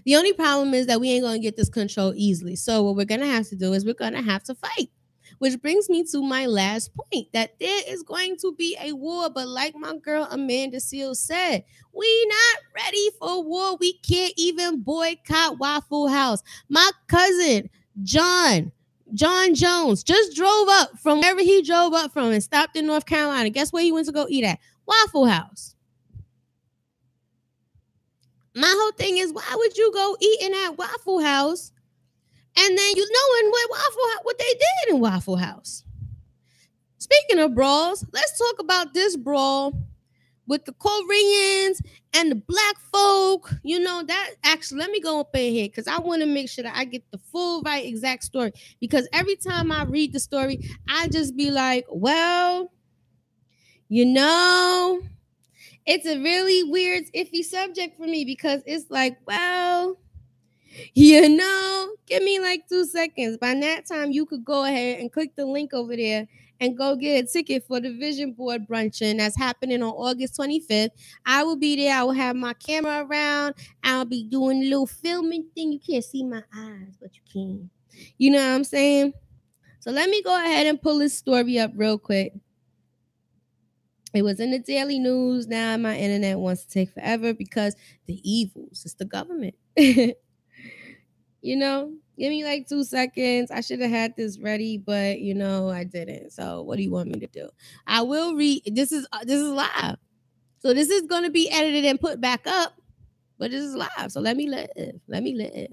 The only problem is that we ain't going to get this control easily. So what we're going to have to do is we're going to have to fight. Which brings me to my last point, that there is going to be a war. But like my girl Amanda Seales said, we not ready for war. We can't even boycott Waffle House. My cousin, John Jones, just drove up from wherever he drove up from and stopped in North Carolina. Guess where he went to go eat at? Waffle House. My whole thing is, why would you go eating at Waffle House and then knowing what they did in Waffle House? Speaking of brawls, let's talk about this brawl with the Koreans and the Black folk. That actually, let me go up in here because I want to make sure that I get the full right exact story. Because every time I read the story, I just be like, well, it's a really weird, iffy subject for me because it's like, well, give me like 2 seconds. By that time, you could go ahead and click the link over there and go get a ticket for the Vision Board Bruncheon that's happening on August 25th. I will be there. I will have my camera around. I'll be doing a little filming thing. You can't see my eyes, but you can. You know what I'm saying? So let me go ahead and pull this story up real quick. It was in the Daily News. Now my internet wants to take forever because the evils, it's the government. Give me like 2 seconds. I should have had this ready, but I didn't. So what do you want me to do? I will read. This is live. So this is going to be edited and put back up, but this is live. So let me live. Let me leave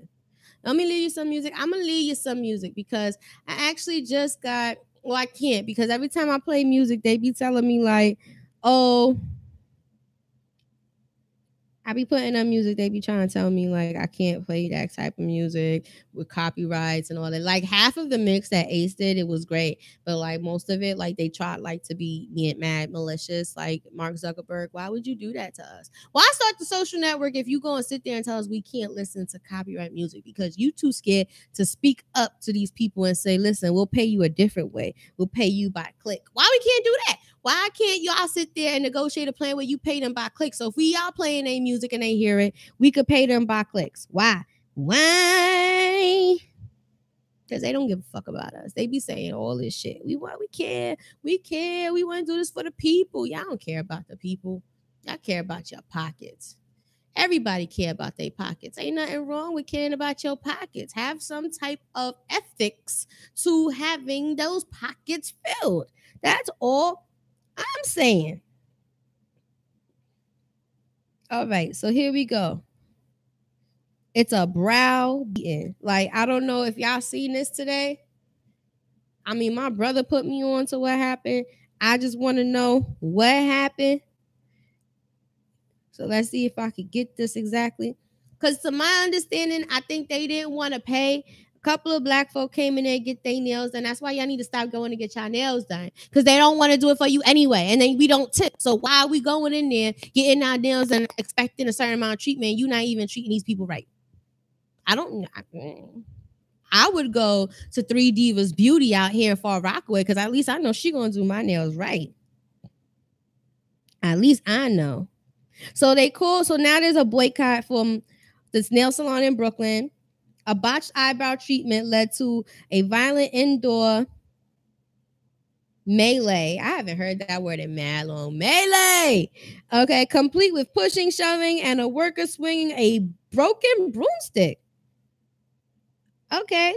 you some music. I'm going to leave you some music because I actually just got, well, I can't because every time I play music, they be telling me like, oh, I be putting up music. They be trying to tell me like I can't play that type of music with copyrights and all that. Like half of the mix that Ace did, it was great, but like most of it, like they tried like to be mad, malicious. Like Mark Zuckerberg, why would you do that to us? Why start the social network if you go and sit there and tell us we can't listen to copyright music because you too scared to speak up to these people and say, listen, we'll pay you a different way. We'll pay you by click. Why we can't do that? Why can't y'all sit there and negotiate a plan where you pay them by clicks? So if we y'all playing their music and they hear it, we could pay them by clicks. Why? Because they don't give a fuck about us. They be saying all this shit. We care. We want to do this for the people. Y'all don't care about the people. Y'all care about your pockets. Everybody care about their pockets. Ain't nothing wrong with caring about your pockets. Have some type of ethics to having those pockets filled. That's all I'm saying. All right, so here we go. It's a brow beating. Like, I don't know if y'all seen this today. I mean, my brother put me on to what happened. I just want to know what happened. So let's see if I could get this exactly. Because to my understanding, I think they didn't want to pay. A couple of Black folk came in there and get their nails done. That's why y'all need to stop going to get y'all nails done. Because they don't want to do it for you anyway. And then we don't tip. So why are we going in there, getting our nails and expecting a certain amount of treatment? You're not even treating these people right. I would go to Three Divas Beauty out here in Far Rockaway because at least I know she gonna do my nails right. At least I know. So so now there's a boycott from this nail salon in Brooklyn. A botched eyebrow treatment led to a violent indoor melee. I haven't heard that word in mad long. Melee. Okay, complete with pushing, shoving, and a worker swinging a broken broomstick. Okay.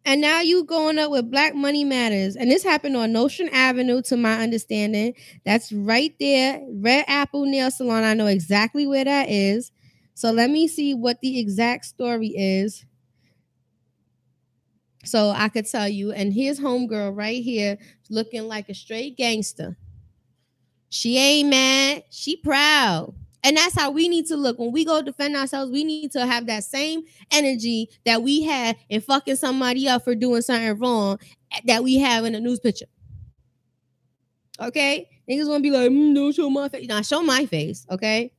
And now you going up with Black Money Matters. And this happened on Nostrand Avenue, to my understanding. That's right there. Red Apple Nail Salon. I know exactly where that is. So let me see what the exact story is, so I could tell you. And here's homegirl right here looking like a straight gangster. She ain't mad. She proud. And that's how we need to look. When we go defend ourselves, we need to have that same energy that we had in fucking somebody up for doing something wrong that we have in a news picture. Okay? Niggas want to be like, don't show my face. Nah, show my face. Okay?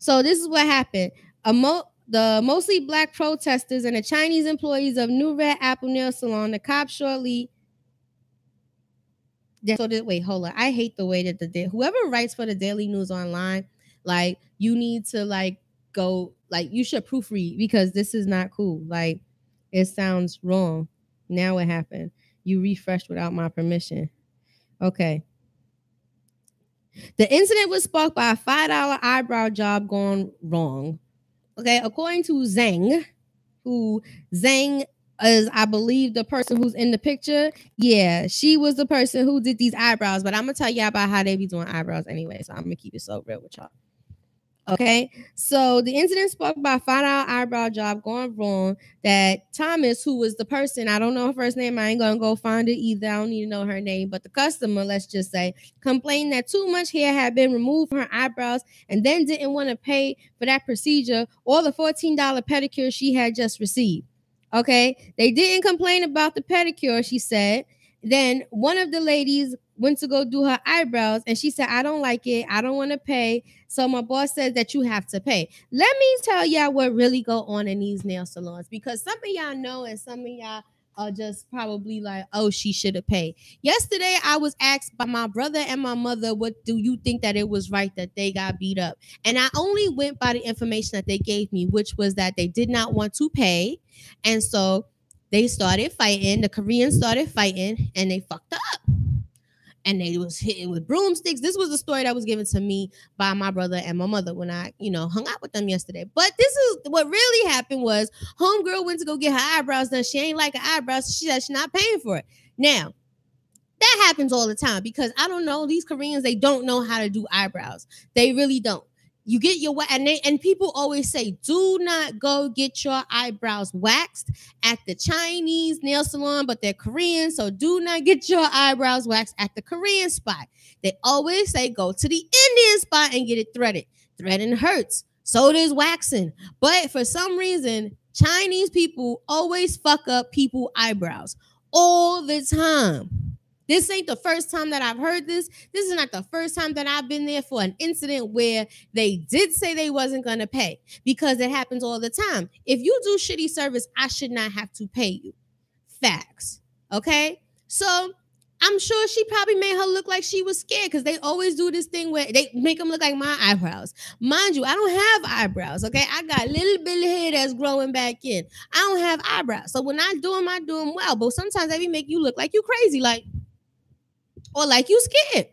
So this is what happened. The mostly Black protesters and the Chinese employees of New Red Apple Nail Salon, the cops shortly... wait, hold on. I hate the way that whoever writes for the Daily News Online, like, you need to, like, go, like, you should proofread, because this is not cool. Like, it sounds wrong. Now what happened? You refreshed without my permission. Okay. The incident was sparked by a $5 eyebrow job gone wrong. Okay, according to Zhang is, I believe, the person who's in the picture. Yeah, she was the person who did these eyebrows. But I'm gonna tell y'all about how they be doing eyebrows anyway. So I'm gonna keep it so real with y'all. Okay, so the incident sparked by a $5 eyebrow job going wrong that Thomas, who was the person, I don't know her first name, I ain't gonna go find it either, I don't need to know her name, but the customer, let's just say, complained that too much hair had been removed from her eyebrows and then didn't want to pay for that procedure or the $14 pedicure she had just received. Okay, they didn't complain about the pedicure, she said. Then one of the ladies went to go do her eyebrows and she said, I don't like it, I don't want to pay. So my boss says that you have to pay. Let me tell y'all what really go on in these nail salons, because some of y'all know and some of y'all are just probably like, oh, she should have paid. Yesterday, I was asked by my brother and my mother, what do you think that it was right that they got beat up? And I only went by the information that they gave me, which was that they did not want to pay. And so they started fighting. The Koreans started fighting and they fucked up. And they was hitting with broomsticks. This was a story that was given to me by my brother and my mother when I, hung out with them yesterday. But this is what really happened was homegirl went to go get her eyebrows done. She ain't like her eyebrows. So she said she's not paying for it. Now, that happens all the time because I don't know. These Koreans, they don't know how to do eyebrows. They really don't. You get your and people always say, do not go get your eyebrows waxed at the Chinese nail salon, but they're Korean, so do not get your eyebrows waxed at the Korean spot. They always say go to the Indian spot and get it threaded. Threading hurts. So does waxing. But for some reason, Chinese people always fuck up people's eyebrows all the time. This ain't the first time that I've heard this. This is not the first time that I've been there for an incident where they did say they wasn't going to pay, because it happens all the time. If you do shitty service, I should not have to pay you. Facts. Okay? So I'm sure she probably made her look like she was scared, because they always do this thing where they make them look like my eyebrows. Mind you, I don't have eyebrows, okay? I got a little bit of hair that's growing back in. I don't have eyebrows. So when I do them well. But sometimes they be make you look like you crazy, like, or like you scared.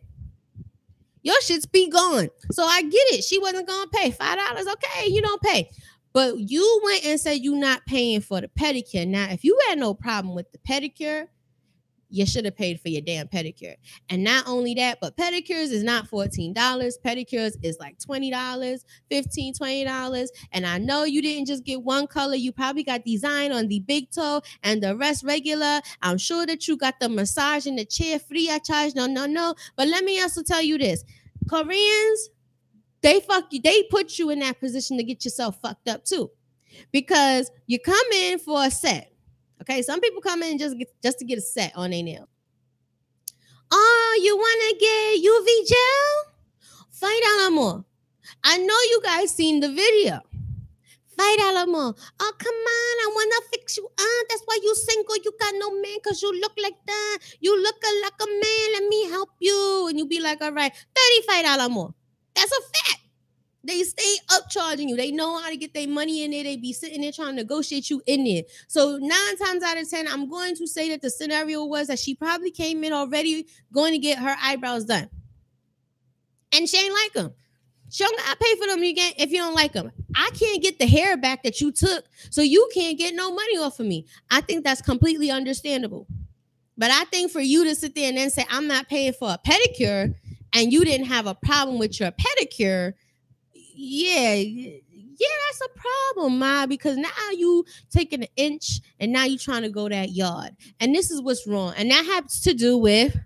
Your shit's be gone. So I get it. She wasn't going to pay. $5, okay, you don't pay. But you went and said you're not paying for the pedicure. Now, if you had no problem with the pedicure, you should have paid for your damn pedicure. And not only that, but pedicures is not $14. Pedicures is like $20, $15, $20. And I know you didn't just get one color. You probably got design on the big toe and the rest regular. I'm sure that you got the massage in the chair free. I charge no. But let me also tell you this. Koreans, they fuck you. They put you in that position to get yourself fucked up too. Because you come in for a set. Okay, some people come in just to get a set on their nail. Oh, you want to get UV gel? $5 more. I know you guys seen the video. $5 more. Oh, come on. I want to fix you up. That's why you single. You got no man because you look like that. You look like a man. Let me help you. And you be like, all right, $35 more. That's a fact. They stay upcharging you. They know how to get their money in there. They be sitting there trying to negotiate you in there. So 9 times out of 10, I'm going to say that the scenario was that she probably came in already going to get her eyebrows done. And she ain't like them. She don't gotta pay for them if you don't like them. I can't get the hair back that you took, so you can't get no money off of me. I think that's completely understandable. But I think for you to sit there and then say, I'm not paying for a pedicure, and you didn't have a problem with your pedicure, yeah, that's a problem, Ma, because now you taking an inch and now you trying to go that yard. And this is what's wrong. And that has to do with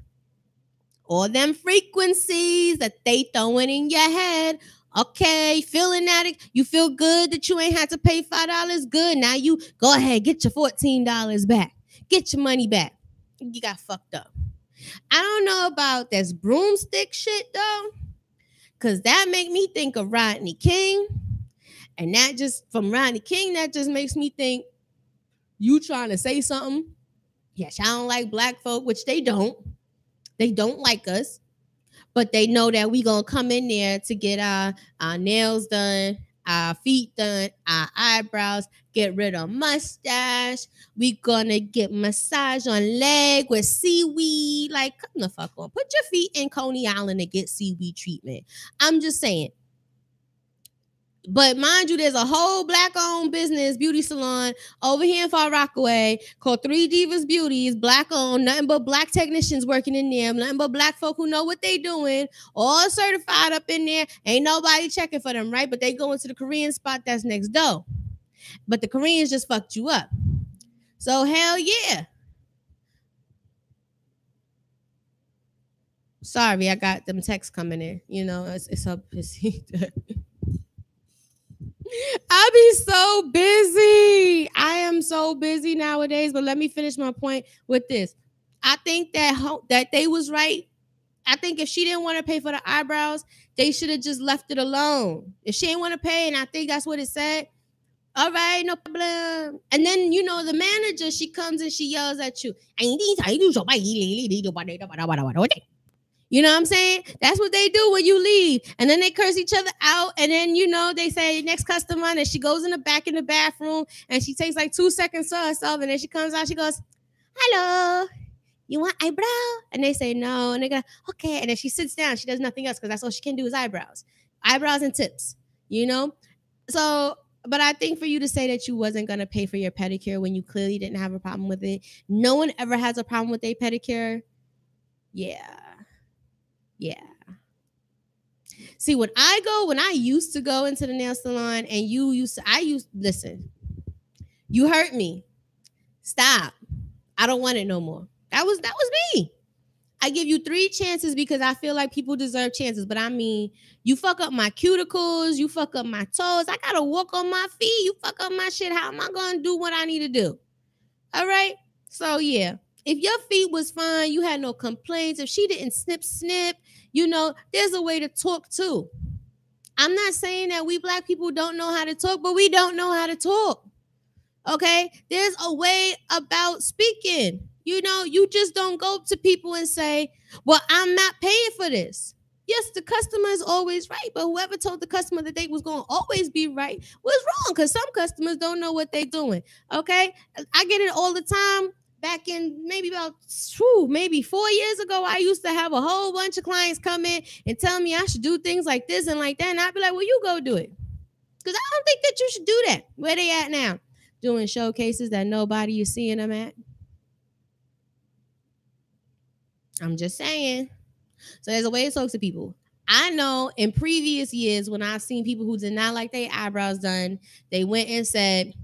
all them frequencies that they throwing in your head. Okay, feeling that you feel good that you ain't had to pay $5. Good. Now you go ahead, get your $14 back. Get your money back. You got fucked up. I don't know about this broomstick shit though, because that make me think of Rodney King. And that just, from Rodney King, that just makes me think you trying to say something. Yes, I don't like black folk, which they don't. They don't like us, but they know that we gonna come in there to get our nails done, our feet done, our eyebrows, get rid of mustache. We gonna get massage on leg with seaweed. Like, come the fuck on. Put your feet in Coney Island and get seaweed treatment. I'm just saying. But mind you, there's a whole black-owned business beauty salon over here in Far Rockaway called Three Divas Beauties, black-owned, nothing but black technicians working in there, nothing but black folk who know what they doing, all certified up in there. Ain't nobody checking for them, right? But they go into the Korean spot that's next door. But the Koreans just fucked you up. So hell yeah. Sorry, I got them texts coming in. You know, it's up. I be so busy. I am so busy nowadays. But let me finish my point with this. I think that they was right. I think if she didn't want to pay for the eyebrows, they should have just left it alone. If she didn't want to pay, and I think that's what it said, all right, no problem. And then, you know, the manager, she comes and she yells at you. You know what I'm saying? That's what they do when you leave. And then they curse each other out. And then, you know, they say, next customer. And she goes in the back in the bathroom. And she takes like 2 seconds to herself. And then she comes out. She goes, hello, you want eyebrow? And they say, no. And they go, okay. And then she sits down. She does nothing else because that's all she can do is eyebrows. Eyebrows and tips, you know? So, but I think for you to say that you wasn't going to pay for your pedicure when you clearly didn't have a problem with it. No one ever has a problem with a pedicure. Yeah. See, when I used to go into the nail salon and listen, you hurt me. Stop. I don't want it no more. That was me. I give you 3 chances because I feel like people deserve chances. But I mean, you fuck up my cuticles, you fuck up my toes. I gotta walk on my feet. You fuck up my shit. How am I gonna do what I need to do? All right. So yeah. If your feet was fine, you had no complaints. If she didn't snip, you know, there's a way to talk too. I'm not saying that we black people don't know how to talk, but we don't know how to talk. Okay? There's a way about speaking. You know, you just don't go to people and say, well, I'm not paying for this. Yes, the customer is always right, but whoever told the customer that they was going to always be right was wrong because some customers don't know what they're doing. Okay? I get it all the time. Back in maybe 4 years ago, I used to have a whole bunch of clients come in and tell me I should do things like this and like that. And I'd be like, well, you go do it. Because I don't think that you should do that. Where they at now? Doing showcases that nobody is seeing them at. I'm just saying. So there's a way to talk to people. I know in previous years when I've seen people who did not like their eyebrows done, they went and said,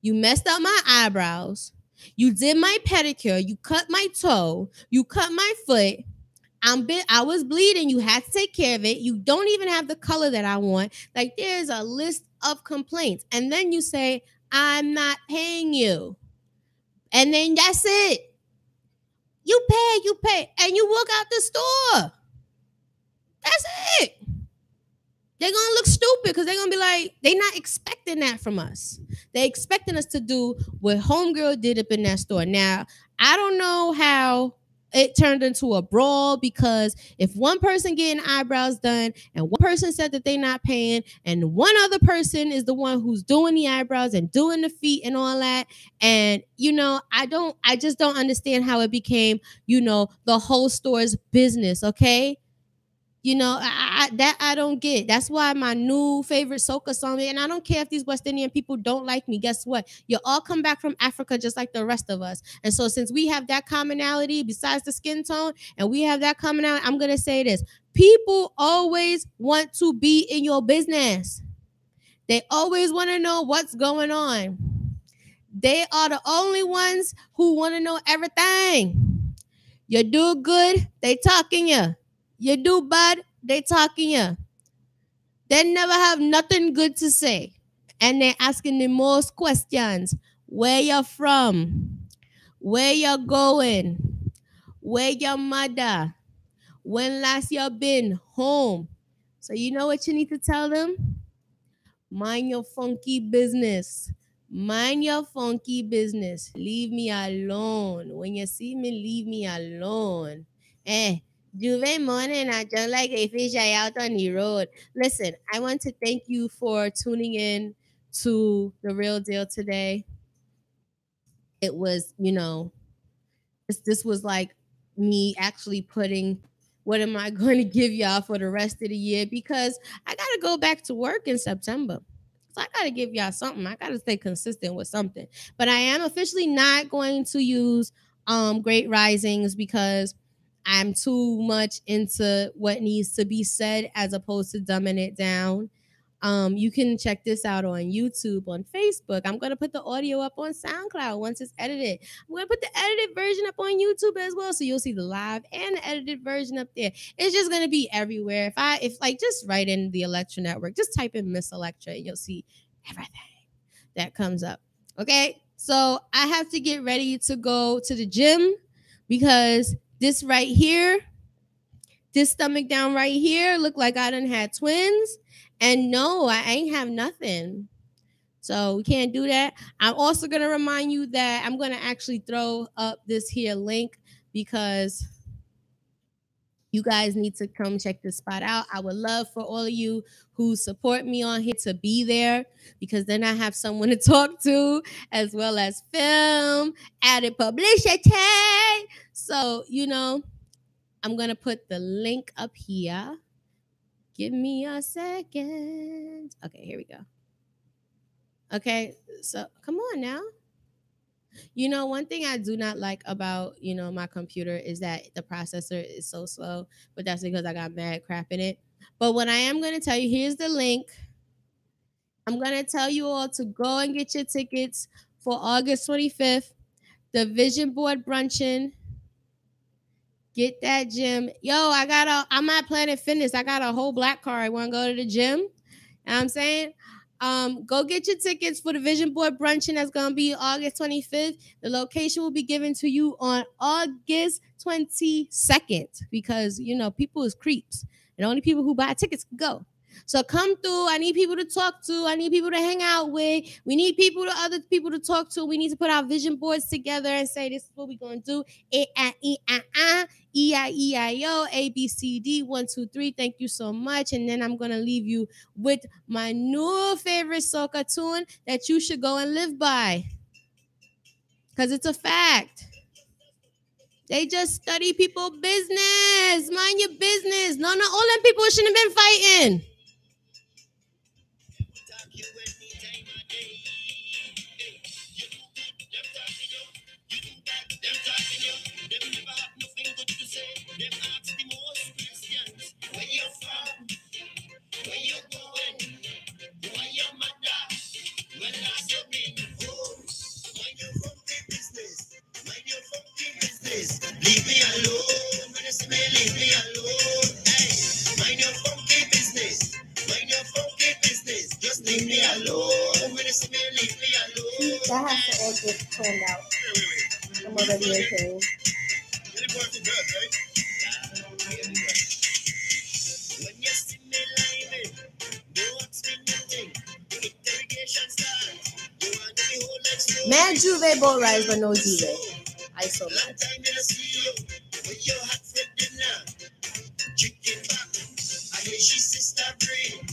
you messed up my eyebrows. You did my pedicure. You cut my toe. You cut my foot. I was bleeding. You had to take care of it. You don't even have the color that I want. Like, there's a list of complaints. And then you say, I'm not paying you. And then that's it. You pay. And you walk out the store. That's it. they're gonna look stupid because they're gonna be like, they not expecting that from us. They expecting us to do what homegirl did up in that store. Now, I don't know how it turned into a brawl, because if one person getting eyebrows done and one person said that they not paying and one other person is the one who's doing the eyebrows and doing the feet and all that, and I just don't understand how it became, the whole store's business. Okay, I don't get. That's why my new favorite soca song, and I don't care if these West Indian people don't like me. Guess what? You all come back from Africa just like the rest of us. And so since we have that commonality besides the skin tone, and we have that commonality, I'm going to say this. People always want to be in your business. They always want to know what's going on. They are the only ones who want to know everything. You do good, they talking you. You do bad, they talking you. They never have nothing good to say. And they're asking the most questions. Where you from? Where you going? Where your mother? When last you been home? So you know what you need to tell them? Mind your funky business. Mind your funky business. Leave me alone. When you see me, leave me alone. Juve morning, I just like a fish eye out on the road. Listen, I want to thank you for tuning in to The Real Deal today. It was, this was like me actually putting what am I going to give y'all for the rest of the year, because I got to go back to work in September. So I got to give y'all something. I got to stay consistent with something. But I am officially not going to use Great Risings, because I'm too much into what needs to be said as opposed to dumbing it down. You can check this out on YouTube, on Facebook. I'm going to put the audio up on SoundCloud once it's edited. I'm going to put the edited version up on YouTube as well, so you'll see the live and the edited version up there. It's just going to be everywhere. If just write in the Electra Network, just type in Miss Electra, and you'll see everything that comes up. Okay, so I have to get ready to go to the gym, because this right here, this stomach down right here, look like I done had twins. And no, I ain't have nothing. So we can't do that. I'm also going to remind you that I'm going to actually throw up this here link, because you guys need to come check this spot out. I would love for all of you who support me on here to be there, because then I have someone to talk to, as well as film, added publicity. So, I'm going to put the link up here. Give me a second. Okay, here we go. Okay, so come on now. One thing I do not like about, my computer is that the processor is so slow, but that's because I got mad crap in it. But what I am going to tell you, here's the link. I'm going to tell you all to go and get your tickets for August 25th, the Vision Board Bruncheon. Get that gym. Yo, I'm at Planet Fitness. I got a whole black car. I want to go to the gym. You know what I'm saying? Go get your tickets for the Vision Board Bruncheon. That's going to be August 25th. The location will be given to you on August 22nd, because, people is creeps, and only people who buy tickets can go. So come through. I need people to talk to. I need people to hang out with. We need other people to talk to. We need to put our vision boards together and say, this is what we're going to do. E-I-E-I-O, A-B-C-D, 1, 2, 3. Thank you so much. And then I'm going to leave you with my new favorite soca tune that you should go and live by, because it's a fact. They just study people business. Mind your business. No, all them people shouldn't have been fighting. Leave me alone. When you see me, leave me alone. Hey, mind your funky business. Mind your funky business. Just leave me alone. When you see me, leave me alone. That has to all get planned out. Wait. I'm already okay. You're working good, right? When you see me living, want Juve boat rides, but no Juve. I so Long mad. time I see you with your hot for dinner. Chicken back. I hear she sister Brie.